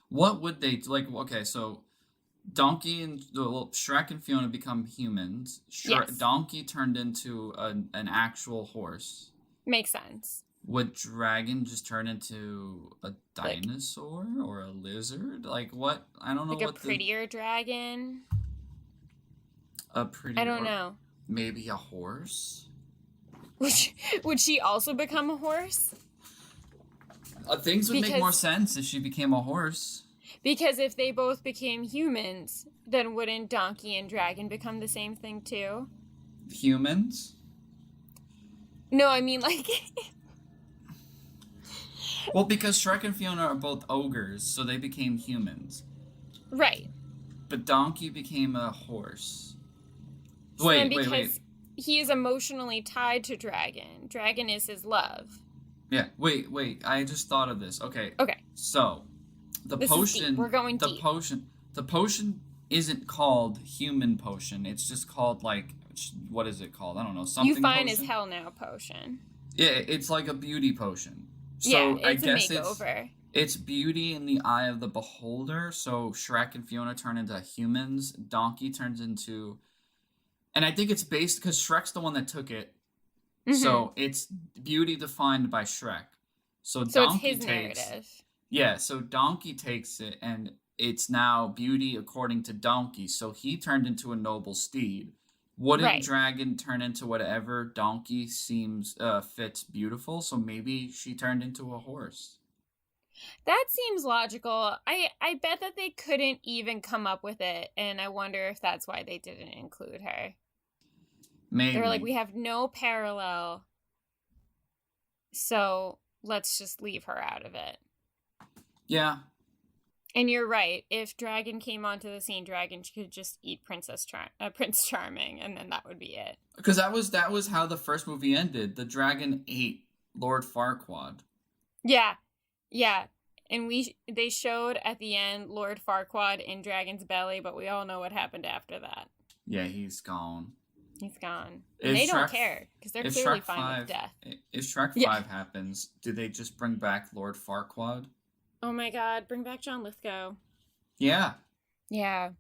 Speaker 2: What would they like? Okay, so Donkey and Shrek and Fiona become humans.
Speaker 1: Yes.
Speaker 2: Donkey turned into an actual horse.
Speaker 1: Makes sense.
Speaker 2: Would dragon just turn into a dinosaur or a lizard? Like what? I don't know.
Speaker 1: Like
Speaker 2: what
Speaker 1: a prettier dragon?
Speaker 2: A pretty.
Speaker 1: I don't know.
Speaker 2: Maybe a horse.
Speaker 1: Would she also become a horse?
Speaker 2: Things would make more sense if she became a horse.
Speaker 1: Because if they both became humans, then wouldn't donkey and dragon become the same thing too?
Speaker 2: Humans?
Speaker 1: No, I mean like...
Speaker 2: Well, because Shrek and Fiona are both ogres, so they became humans.
Speaker 1: Right.
Speaker 2: But Donkey became a horse.
Speaker 1: So
Speaker 2: Wait.
Speaker 1: because he is emotionally tied to Dragon. Dragon is his love.
Speaker 2: Yeah, wait. I just thought of this. Okay.
Speaker 1: Okay.
Speaker 2: So, the
Speaker 1: This is
Speaker 2: potion...
Speaker 1: deep. We're going
Speaker 2: the
Speaker 1: deep.
Speaker 2: The potion isn't called human potion. It's just called, like... What is it called? I don't know. Something
Speaker 1: You fine
Speaker 2: potion?
Speaker 1: as hell now potion.
Speaker 2: Yeah, it's like a beauty potion. So
Speaker 1: Yeah,
Speaker 2: I
Speaker 1: it's a
Speaker 2: guess
Speaker 1: makeover.
Speaker 2: it's beauty in the eye of the beholder. So Shrek and Fiona turn into humans. Donkey turns into... And I think it's based... Because Shrek's the one that took it.
Speaker 1: Mm-hmm.
Speaker 2: So it's beauty defined by Shrek. So
Speaker 1: it's
Speaker 2: Donkey
Speaker 1: his narrative.
Speaker 2: Yeah, so Donkey takes it, and it's now beauty according to Donkey. So he turned into a noble steed. Wouldn't
Speaker 1: Right.
Speaker 2: Dragon turn into whatever Donkey seems fits beautiful? So maybe she turned into a horse.
Speaker 1: That seems logical. I bet that they couldn't even come up with it, and I wonder if that's why they didn't include her.
Speaker 2: Maybe.
Speaker 1: They were like, we have no parallel, so let's just leave her out of it.
Speaker 2: Yeah.
Speaker 1: And you're right. If Dragon came onto the scene, Dragon could just eat Prince Charming, and then that would be it.
Speaker 2: Because that was how the first movie ended. The dragon ate Lord Farquaad.
Speaker 1: Yeah. And they showed at the end Lord Farquaad in Dragon's belly, but we all know what happened after that.
Speaker 2: Yeah, he's gone.
Speaker 1: He's gone.
Speaker 2: If
Speaker 1: And they don't
Speaker 2: Shrek-
Speaker 1: care, because they're
Speaker 2: if
Speaker 1: clearly
Speaker 2: Shrek
Speaker 1: fine
Speaker 2: 5
Speaker 1: with death.
Speaker 2: If Shrek 5
Speaker 1: Yeah.
Speaker 2: happens, do they just bring back Lord Farquaad?
Speaker 1: Oh my god, bring back John Lithgow.
Speaker 2: Yeah.
Speaker 1: Yeah.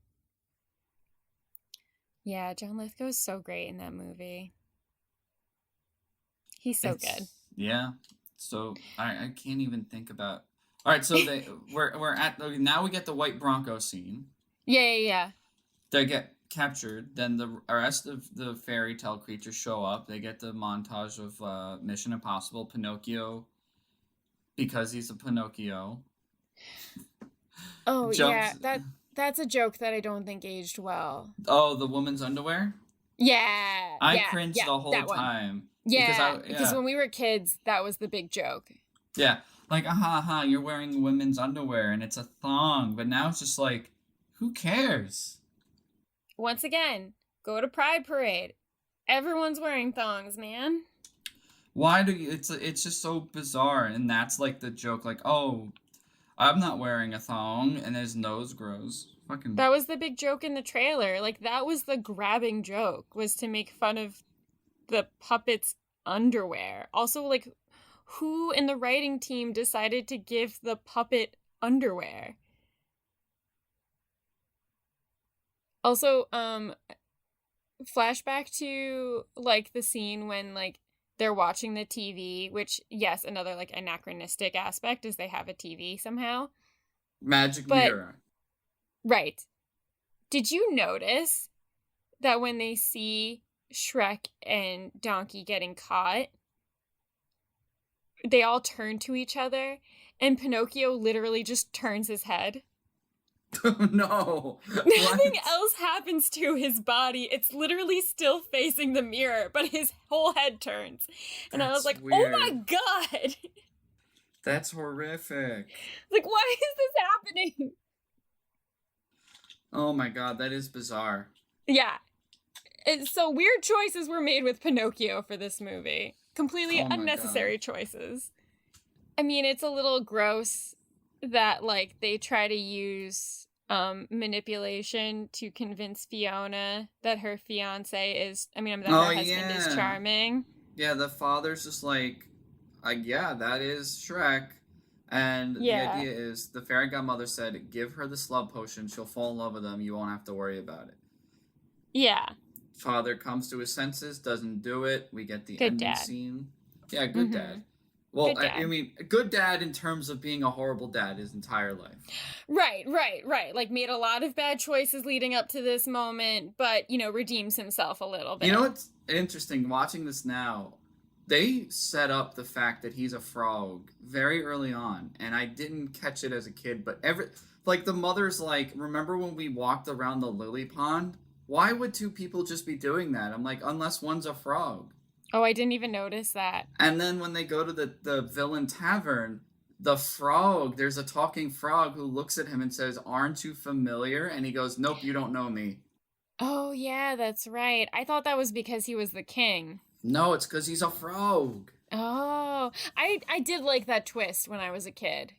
Speaker 1: Yeah, John Lithgow's so great in that movie. He's so good.
Speaker 2: Yeah. So I can't even think about. All right, so we're at now we get the white Bronco scene.
Speaker 1: Yeah.
Speaker 2: They get captured. Then the rest of the fairy tale creatures show up. They get the montage of Mission Impossible, Pinocchio, because he's a Pinocchio.
Speaker 1: Oh,
Speaker 2: Jumps-
Speaker 1: yeah. That's a joke that I don't think aged well.
Speaker 2: Oh, the woman's underwear?
Speaker 1: Yeah.
Speaker 2: I cringed the whole
Speaker 1: that one.
Speaker 2: time.
Speaker 1: Yeah,
Speaker 2: Because
Speaker 1: because when we were kids, that was the big joke.
Speaker 2: Yeah, like, you're wearing women's underwear and it's a thong. But now it's just like, who cares?
Speaker 1: Once again, go to Pride Parade. Everyone's wearing thongs, man.
Speaker 2: Why do you... It's just so bizarre. And that's like the joke, like, oh, I'm not wearing a thong and his nose grows. Fucking...
Speaker 1: That was the big joke in the trailer. Like, that was the grabbing joke, was to make fun of the puppet's underwear. Also, like, who in the writing team decided to give the puppet underwear? Also, flashback to, like, the scene when, like, they're watching the TV, which, yes, another, like, anachronistic aspect is they have a TV somehow.
Speaker 2: Magic mirror.
Speaker 1: Right. Did you notice that when they see Shrek and Donkey getting caught, they all turn to each other, and Pinocchio literally just turns his head?
Speaker 2: No.
Speaker 1: Nothing
Speaker 2: What?
Speaker 1: else happens to his body. It's literally still facing the mirror, but his whole head turns. And I was
Speaker 2: That's
Speaker 1: like,
Speaker 2: weird.
Speaker 1: oh my god!
Speaker 2: That's horrific.
Speaker 1: Like, why is this happening?
Speaker 2: Oh my god, that is bizarre.
Speaker 1: Yeah. So weird choices were made with Pinocchio for this movie. Completely
Speaker 2: Oh my
Speaker 1: unnecessary
Speaker 2: God.
Speaker 1: choices. I mean, it's a little gross that, like, they try to use manipulation to convince Fiona that her fiance is, that her husband is charming.
Speaker 2: Yeah, the father's just like, yeah, that is Shrek. And
Speaker 1: Yeah.
Speaker 2: the idea is the fairy godmother said, give her the slub potion, she'll fall in love with him, you won't have to worry about it.
Speaker 1: Yeah.
Speaker 2: Father comes to his senses, doesn't do it. We get the
Speaker 1: Good
Speaker 2: ending
Speaker 1: dad.
Speaker 2: scene. Yeah, good
Speaker 1: Mhm.
Speaker 2: dad. Well,
Speaker 1: Good dad.
Speaker 2: I mean, good dad in terms of being a horrible dad his entire life.
Speaker 1: Right. Like, made a lot of bad choices leading up to this moment, but, redeems himself a little bit.
Speaker 2: You know what's interesting? Watching this now, they set up the fact that he's a frog very early on, and I didn't catch it as a kid, but the mother's like, remember when we walked around the lily pond? Why would two people just be doing that? I'm like, unless one's a frog.
Speaker 1: Oh, I didn't even notice that.
Speaker 2: And then when they go to the villain tavern, the frog, there's a talking frog who looks at him and says, aren't you familiar? And he goes, nope, you don't know me.
Speaker 1: Oh, yeah, that's right. I thought that was because he was the king.
Speaker 2: No, it's because he's a frog.
Speaker 1: Oh, I did like that twist when I was a kid.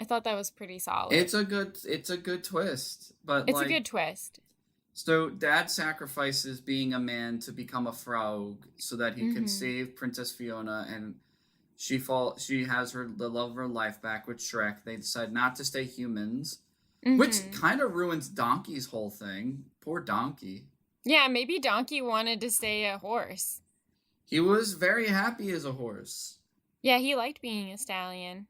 Speaker 1: I thought that was pretty solid.
Speaker 2: It's a good twist. But
Speaker 1: It's a good twist.
Speaker 2: So dad sacrifices being a man to become a frog so that he can save Princess Fiona, and she has the love of her life back with Shrek. They decide not to stay humans, which kind of ruins Donkey's whole thing. Poor Donkey.
Speaker 1: Yeah, maybe Donkey wanted to stay a horse.
Speaker 2: He was very happy as a horse.
Speaker 1: Yeah, he liked being a stallion.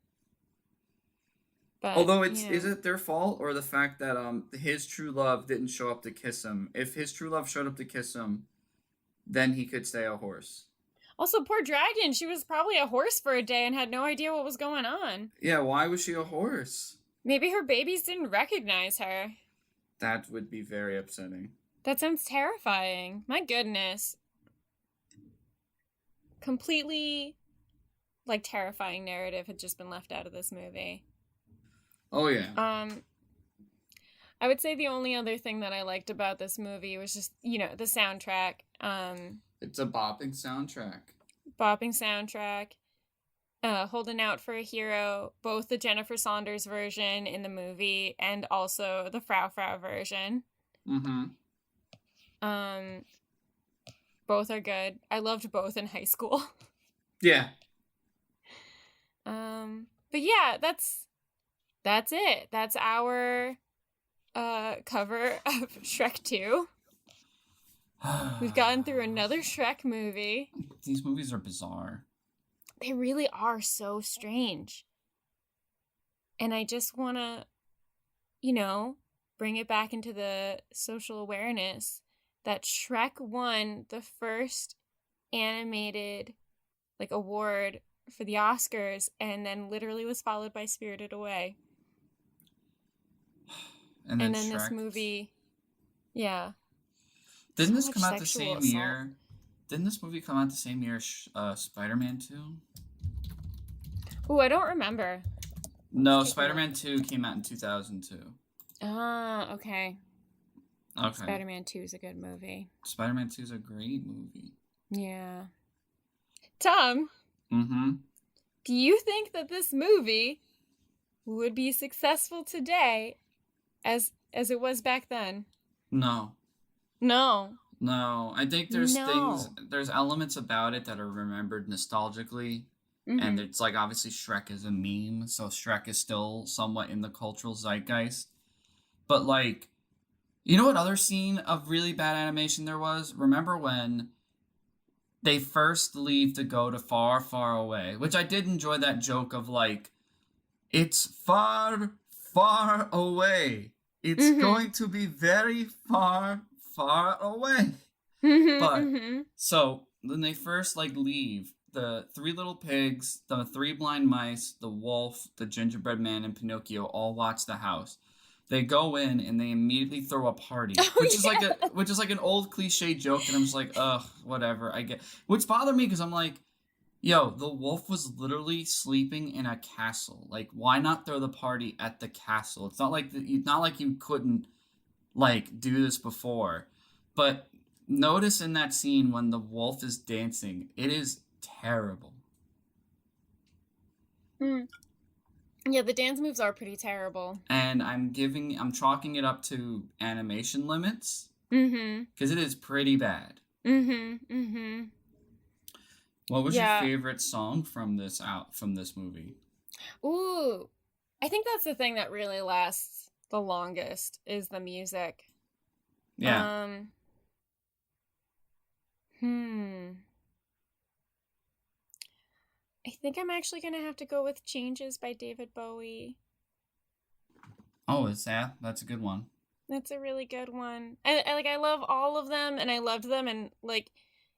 Speaker 1: But,
Speaker 2: although is it their fault or the fact that his true love didn't show up to kiss him? If his true love showed up to kiss him, then he could stay a horse.
Speaker 1: Also, poor Dragon, she was probably a horse for a day and had no idea what was going on.
Speaker 2: Yeah, why was she a horse?
Speaker 1: Maybe her babies didn't recognize her.
Speaker 2: That would be very upsetting.
Speaker 1: That sounds terrifying. My goodness. Completely, terrifying narrative had just been left out of this movie.
Speaker 2: Oh, yeah.
Speaker 1: I would say the only other thing that I liked about this movie was just, the soundtrack.
Speaker 2: It's a bopping soundtrack.
Speaker 1: Holding Out for a Hero, both the Jennifer Saunders version in the movie and also the Frau version.
Speaker 2: Mm-hmm.
Speaker 1: Both are good. I loved both in high school.
Speaker 2: Yeah.
Speaker 1: But yeah, that's it. That's our cover of Shrek 2. We've gotten through another Shrek movie.
Speaker 2: These movies are bizarre.
Speaker 1: They really are so strange. And I just want to, bring it back into the social awareness that Shrek won the first animated, award for the Oscars, and then literally was followed by Spirited Away.
Speaker 2: And then
Speaker 1: this movie, yeah.
Speaker 2: Didn't
Speaker 1: So
Speaker 2: this
Speaker 1: much
Speaker 2: come out the
Speaker 1: sexual
Speaker 2: same
Speaker 1: assault.
Speaker 2: year? Didn't this movie come out the same year as Spider-Man 2?
Speaker 1: Ooh, I don't remember.
Speaker 2: No,
Speaker 1: Let's take a
Speaker 2: Spider-Man 2 came out in 2002.
Speaker 1: Ah, okay.
Speaker 2: Okay.
Speaker 1: Spider-Man 2 is a good movie.
Speaker 2: Spider-Man 2 is a great movie.
Speaker 1: Yeah. Tom,
Speaker 2: Mm-hmm.
Speaker 1: do you think that this movie would be successful today as it was back then?
Speaker 2: No.
Speaker 1: No.
Speaker 2: No. I think there's elements about it that are remembered nostalgically.
Speaker 1: Mm-hmm.
Speaker 2: And it's obviously Shrek is a meme, so Shrek is still somewhat in the cultural zeitgeist. But you know what other scene of really bad animation there was? Remember when they first leave to go to Far, Far Away, which I did enjoy that joke of it's far, far away. It's going to be very far, far away. But so when they first leave, the three little pigs, the three blind mice, the wolf, the gingerbread man, and Pinocchio all watch the house. They go in and they immediately throw a party,
Speaker 1: Oh,
Speaker 2: which is
Speaker 1: yeah.
Speaker 2: which is like an old cliche joke, and I'm just like, ugh, whatever. I get, which bothered me because I'm like, yo, the wolf was literally sleeping in a castle. Like, why not throw the party at the castle? It's not like you couldn't like do this before, but notice in that scene when the wolf is dancing, it is terrible.
Speaker 1: Yeah, the dance moves are pretty terrible.
Speaker 2: And I'm chalking it up to animation limits
Speaker 1: Mm-hmm.
Speaker 2: because it is pretty bad.
Speaker 1: Mm-hmm. Mm-hmm.
Speaker 2: What was
Speaker 1: Yeah.
Speaker 2: your favorite song from this movie?
Speaker 1: Ooh, I think that's the thing that really lasts the longest is the music.
Speaker 2: Yeah.
Speaker 1: I think I'm actually gonna have to go with Changes by David Bowie.
Speaker 2: Oh, that's a good one.
Speaker 1: That's a really good one. I love all of them, and I loved them, and like,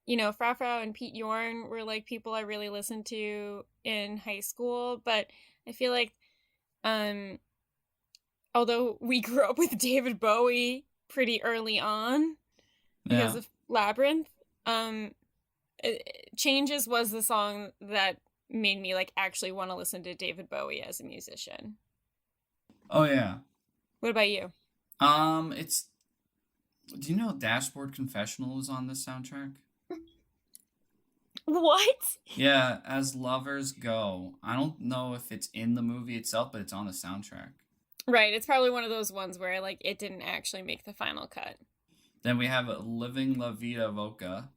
Speaker 1: you know, Frau Frau and Pete Yorn were like people I really listened to in high school, but I feel like, although we grew up with David Bowie pretty early on because of Labyrinth, Changes was the song that made me like actually want to listen to David Bowie as a musician.
Speaker 2: Oh yeah.
Speaker 1: What about you?
Speaker 2: Do you know Dashboard Confessional is on this soundtrack?
Speaker 1: What?
Speaker 2: Yeah, As Lovers Go. I don't know if it's in the movie itself, but it's on the soundtrack.
Speaker 1: Right, it's probably one of those ones where like it didn't actually make the final cut.
Speaker 2: Then we have Living La Vida Loca.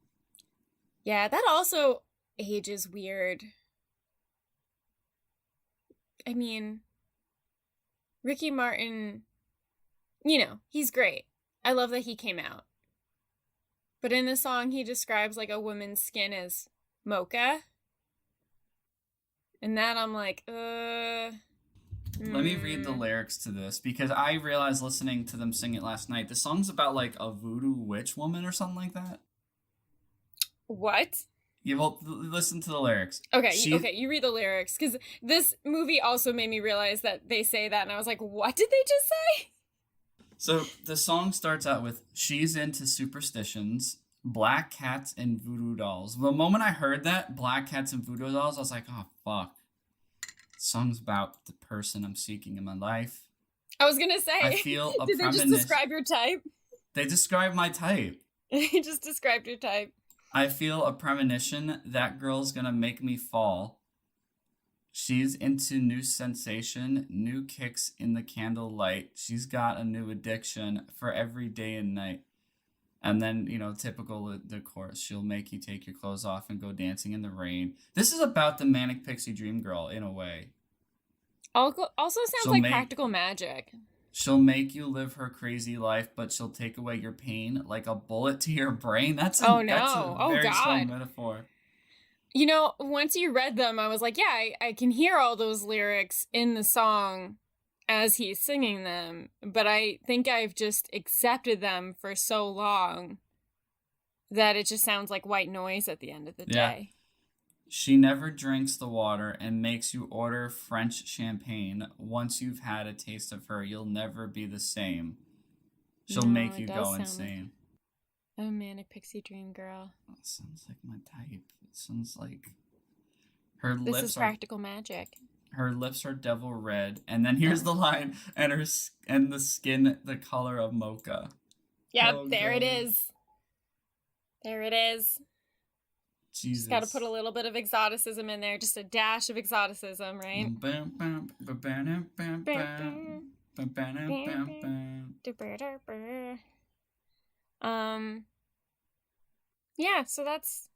Speaker 1: Yeah, that also ages weird. I mean, Ricky Martin, you know, he's great. I love that he came out. But in the song, he describes like a woman's skin as mocha. And that I'm like,
Speaker 2: Let me read the lyrics to this because I realized listening to them sing it last night. The song's about like a voodoo witch woman or something like that.
Speaker 1: What?
Speaker 2: Yeah, well, listen to the lyrics.
Speaker 1: Okay, okay, you read the lyrics because this movie also made me realize that they say that, and I was like, what did they just say?
Speaker 2: So the song starts out with, she's into superstitions, black cats, and voodoo dolls. The moment I heard that, black cats and voodoo dolls, I was like, oh, fuck. The song's about the person I'm seeking in my life.
Speaker 1: I was gonna say,
Speaker 2: I feel a
Speaker 1: did they just describe your type?
Speaker 2: They describe my type.
Speaker 1: They just described your type.
Speaker 2: I feel a premonition that girl's gonna make me fall. She's into new sensation, new kicks in the candlelight. She's got a new addiction for every day and night. And then, you know, typical the chorus. She'll make you take your clothes off and go dancing in the rain. This is about the manic pixie dream girl in a way.
Speaker 1: Also sounds like Practical Magic.
Speaker 2: She'll make you live her crazy life, but she'll take away your pain like a bullet to your brain. That's a very strong metaphor.
Speaker 1: You know, once you read them, I was like, yeah, I can hear all those lyrics in the song as he's singing them, but I think I've just accepted them for so long that it just sounds like white noise at the end of the day.
Speaker 2: She never drinks the water and makes you order French champagne. Once you've had a taste of her, you'll never be the same. She'll make you go insane.
Speaker 1: Like a manic pixie dream girl.
Speaker 2: That sounds like my type. It sounds like her lips.
Speaker 1: This is Practical Magic.
Speaker 2: Her lips are devil red, and then here's the line, and the skin the color of mocha.
Speaker 1: Yep, there it is. There it is.
Speaker 2: Jesus.
Speaker 1: Just got to put a little bit of exoticism in there, just a dash of exoticism, right? Yeah, so that's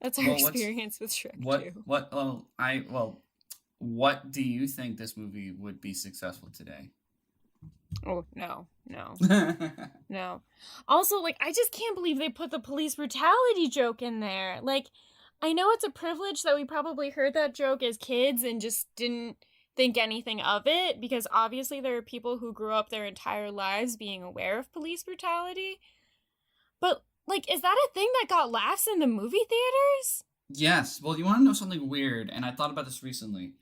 Speaker 1: our experience with Shrek 2.
Speaker 2: What do you think this movie would be successful today?
Speaker 1: Oh, no. No. Also, like, I just can't believe they put the police brutality joke in there. Like, I know it's a privilege that we probably heard that joke as kids and just didn't think anything of it, because obviously there are people who grew up their entire lives being aware of police brutality. But, like, is that a thing that got laughs in the movie theaters?
Speaker 2: Yes. Well, you want to know something weird, and I thought about this recently.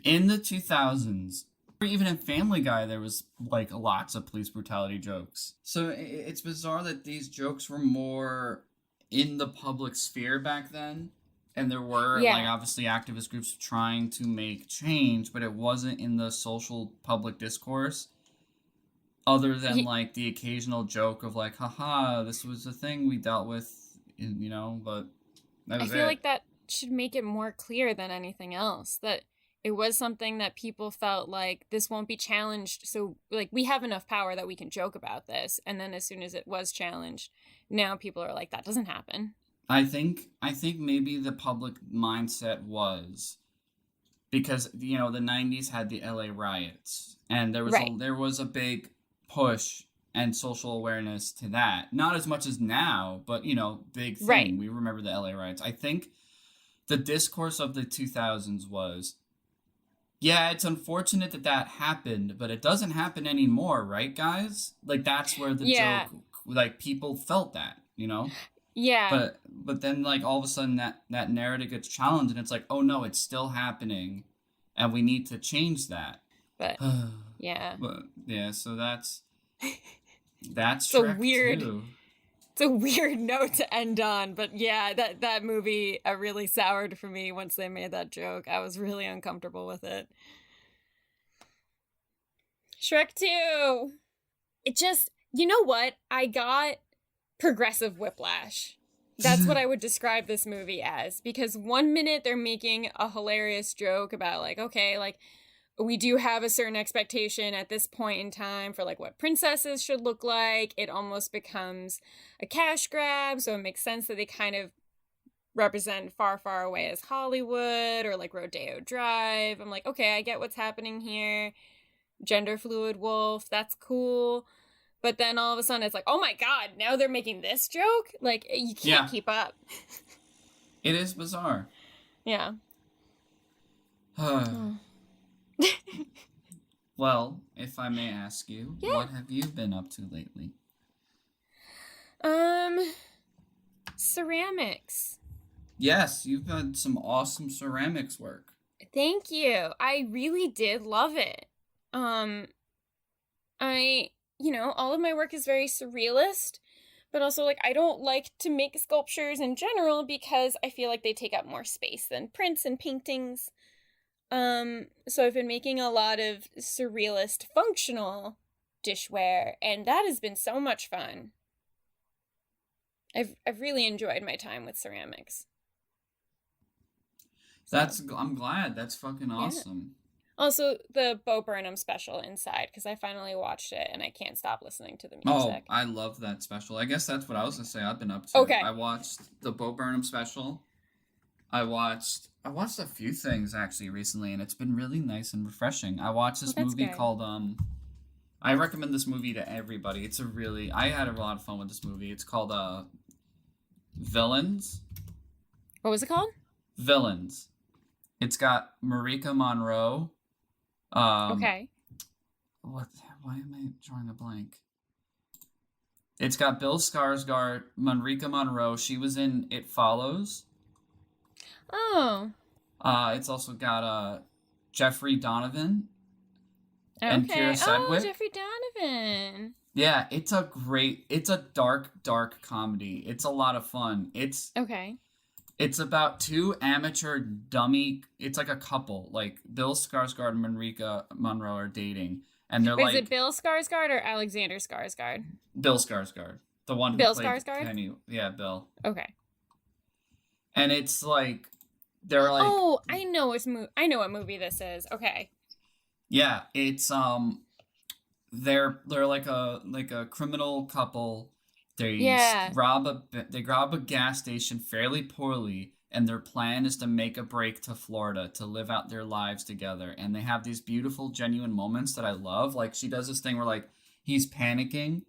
Speaker 2: In the 2000s, Or even in Family Guy, there was like lots of police brutality jokes. So it's bizarre that these jokes were more in the public sphere back then. And there were, like, obviously activist groups trying to make change, but it wasn't in the social public discourse. Other than, like, the occasional joke of, like, haha, this was a thing we dealt with, you know, but that was
Speaker 1: I feel like that should make it more clear than anything else. That it was something that people felt like this won't be challenged. So, like, we have enough power that we can joke about this. And then as soon as it was challenged, now people are like, that doesn't happen.
Speaker 2: I think maybe the public mindset was because, you know, the 90s had the LA riots and there was a big push and social awareness to that. Not as much as now, but, you know, big thing.
Speaker 1: Right.
Speaker 2: We remember the LA riots. I think the discourse of the 2000s was, yeah, it's unfortunate that happened, but it doesn't happen anymore, right, guys? Like, that's where the joke, like, people felt that, you know?
Speaker 1: Yeah.
Speaker 2: But then, like, all of a sudden that narrative gets challenged and it's like, oh no, it's still happening and we need to change that.
Speaker 1: But yeah.
Speaker 2: But yeah, so that's
Speaker 1: so
Speaker 2: Shrek
Speaker 1: weird.
Speaker 2: 2.
Speaker 1: It's a weird note to end on, but yeah, that movie really soured for me once they made that joke. I was really uncomfortable with it. Shrek 2. It just, you know what? I got progressive whiplash. That's what I would describe this movie as, because one minute they're making a hilarious joke about, like, okay, like, we do have a certain expectation at this point in time for, like, what princesses should look like. It almost becomes a cash grab, so it makes sense that they kind of represent Far, Far Away as Hollywood or, like, Rodeo Drive. I'm like, okay, I get what's happening here. Gender fluid wolf, that's cool. But then all of a sudden it's like, oh my god, now they're making this joke? Like, you can't keep up.
Speaker 2: It is bizarre.
Speaker 1: Yeah.
Speaker 2: Well, if I may ask you, what have you been up to lately?
Speaker 1: Ceramics.
Speaker 2: Yes, you've done some awesome ceramics work.
Speaker 1: Thank you. I really did love it. You know, all of my work is very surrealist, but also, like, I don't like to make sculptures in general because I feel like they take up more space than prints and paintings. So I've been making a lot of surrealist functional dishware, and that has been so much fun. I've really enjoyed my time with ceramics.
Speaker 2: I'm glad. That's fucking awesome.
Speaker 1: Also, the Bo Burnham special Inside, because I finally watched it and I can't stop listening to the music.
Speaker 2: Oh, I love that special. I guess that's what I was gonna say. I've been up to.
Speaker 1: Okay.
Speaker 2: I watched the Bo Burnham special. I watched a few things actually recently, and it's been really nice and refreshing. I watched this movie called I recommend this movie to everybody. I had a lot of fun with this movie. It's called Villains.
Speaker 1: What was it called?
Speaker 2: Villains. It's got Marika Monroe.
Speaker 1: Okay.
Speaker 2: Why am I drawing a blank? It's got Bill Skarsgård, Marika Monroe. She was in It Follows.
Speaker 1: Oh.
Speaker 2: It's also got Jeffrey Donovan and Keira Sedgwick.
Speaker 1: Oh, Jeffrey Donovan.
Speaker 2: Yeah, it's a dark comedy. It's a lot of fun. It's about two amateur dummy. It's like a couple. Like Bill Skarsgård and Marika Monroe are dating, and they're
Speaker 1: Is it Bill Skarsgård or Alexander Skarsgård?
Speaker 2: Bill Skarsgård, the one who
Speaker 1: Bill
Speaker 2: played
Speaker 1: Skarsgård?
Speaker 2: Kenny. Yeah, Bill.
Speaker 1: Okay.
Speaker 2: And it's like they're like.
Speaker 1: Oh, I know what movie this is. Okay.
Speaker 2: Yeah, it's they're like a criminal couple. They rob a gas station fairly poorly, and their plan is to make a break to Florida to live out their lives together. And they have these beautiful, genuine moments that I love. Like, she does this thing where, like, he's panicking,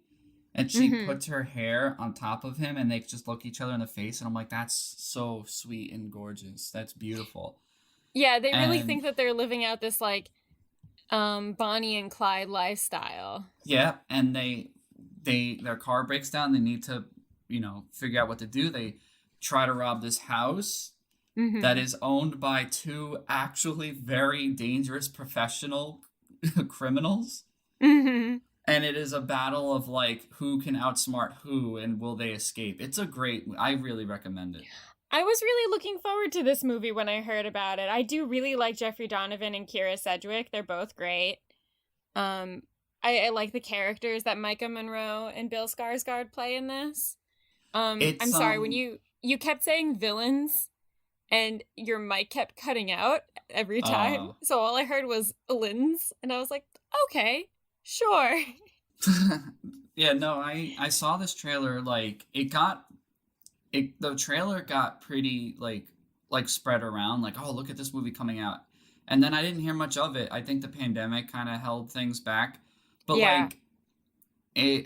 Speaker 2: and she puts her hair on top of him, and they just look each other in the face. And I'm like, that's so sweet and gorgeous. That's beautiful.
Speaker 1: Yeah, they really think that they're living out this, like, Bonnie and Clyde lifestyle.
Speaker 2: Yeah, and their car breaks down. They need to, figure out what to do. They try to rob this house that is owned by two actually very dangerous professional criminals.
Speaker 1: Mm-hmm.
Speaker 2: And it is a battle of like who can outsmart who and will they escape. I really recommend it.
Speaker 1: I was really looking forward to this movie when I heard about it. I do really like Jeffrey Donovan and Kira Sedgwick. They're both great. I like the characters that Micah Monroe and Bill Skarsgård play in this. I'm sorry, when you kept saying villains and your mic kept cutting out every time. So all I heard was lins, and I was like, okay, sure.
Speaker 2: Yeah, no, I saw this trailer, like the trailer got pretty like spread around, like, oh, look at this movie coming out. And then I didn't hear much of it. I think the pandemic kind of held things back. But
Speaker 1: Yeah.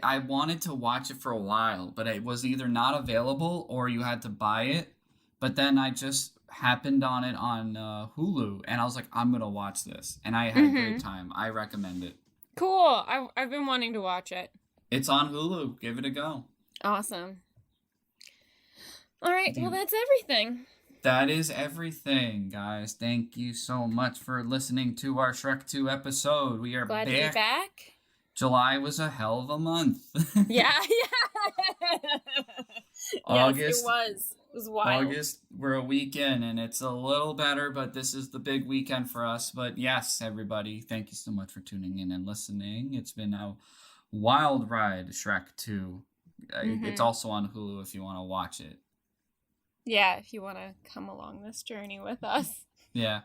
Speaker 2: I wanted to watch it for a while, but it was either not available or you had to buy it. But then I just happened on it on Hulu, and I was like, I'm gonna watch this, and I had a great time. I recommend it.
Speaker 1: Cool. I've been wanting to watch it.
Speaker 2: It's on Hulu. Give it a go.
Speaker 1: Awesome. All right. Well, that's everything.
Speaker 2: That is everything, guys. Thank you so much for listening to our Shrek 2 episode. We are
Speaker 1: Glad to be back.
Speaker 2: July was a hell of a month.
Speaker 1: Yeah.
Speaker 2: August,
Speaker 1: Yes, it was wild.
Speaker 2: August, we're a week in, and it's a little better, but this is the big weekend for us. But yes, everybody, thank you so much for tuning in and listening. It's been a wild ride, Shrek 2. It's also on Hulu if you want to watch it.
Speaker 1: Yeah, if you want to come along this journey with us.
Speaker 2: Yeah.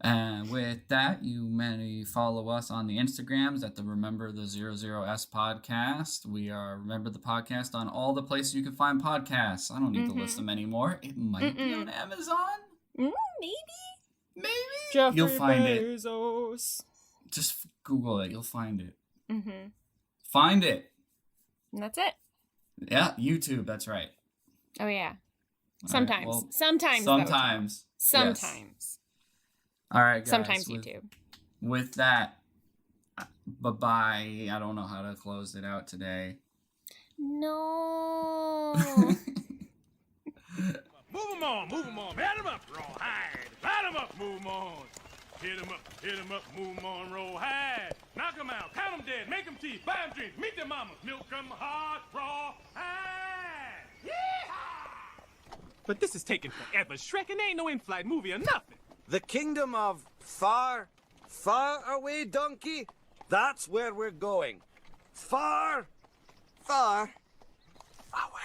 Speaker 2: And with that, you may follow us on the Instagrams at the Remember the 00S podcast. We are Remember the Podcast on all the places you can find podcasts. I don't need to list them anymore. It might be on Amazon.
Speaker 1: Maybe.
Speaker 2: Maybe.
Speaker 1: Jeffrey
Speaker 2: You'll find
Speaker 1: Bezos.
Speaker 2: it. Just Google it. You'll find it.
Speaker 1: Mm-hmm.
Speaker 2: Find it.
Speaker 1: And that's it.
Speaker 2: Yeah, YouTube. That's right.
Speaker 1: Oh, yeah.
Speaker 2: All right,
Speaker 1: Sometimes.
Speaker 2: well,
Speaker 1: Sometimes.
Speaker 2: Sometimes.
Speaker 1: Sometimes.
Speaker 2: Yes. All right, guys.
Speaker 1: Sometimes YouTube.
Speaker 2: With that, bye-bye. I don't know how to close it out today.
Speaker 1: No.
Speaker 4: Move 'em on, bat 'em up, roll hide. Light 'em up, move 'em on. Hit 'em up, move 'em on, roll hide. Knock 'em out, count 'em dead, make 'em teeth, buy 'em drinks, meet their mamas, milk 'em hard, raw hide. Yeehaw!
Speaker 7: But this is taking forever. Shrek, and ain't no in-flight movie or nothing.
Speaker 6: The kingdom of far, far away, donkey? That's where we're going. Far, far away.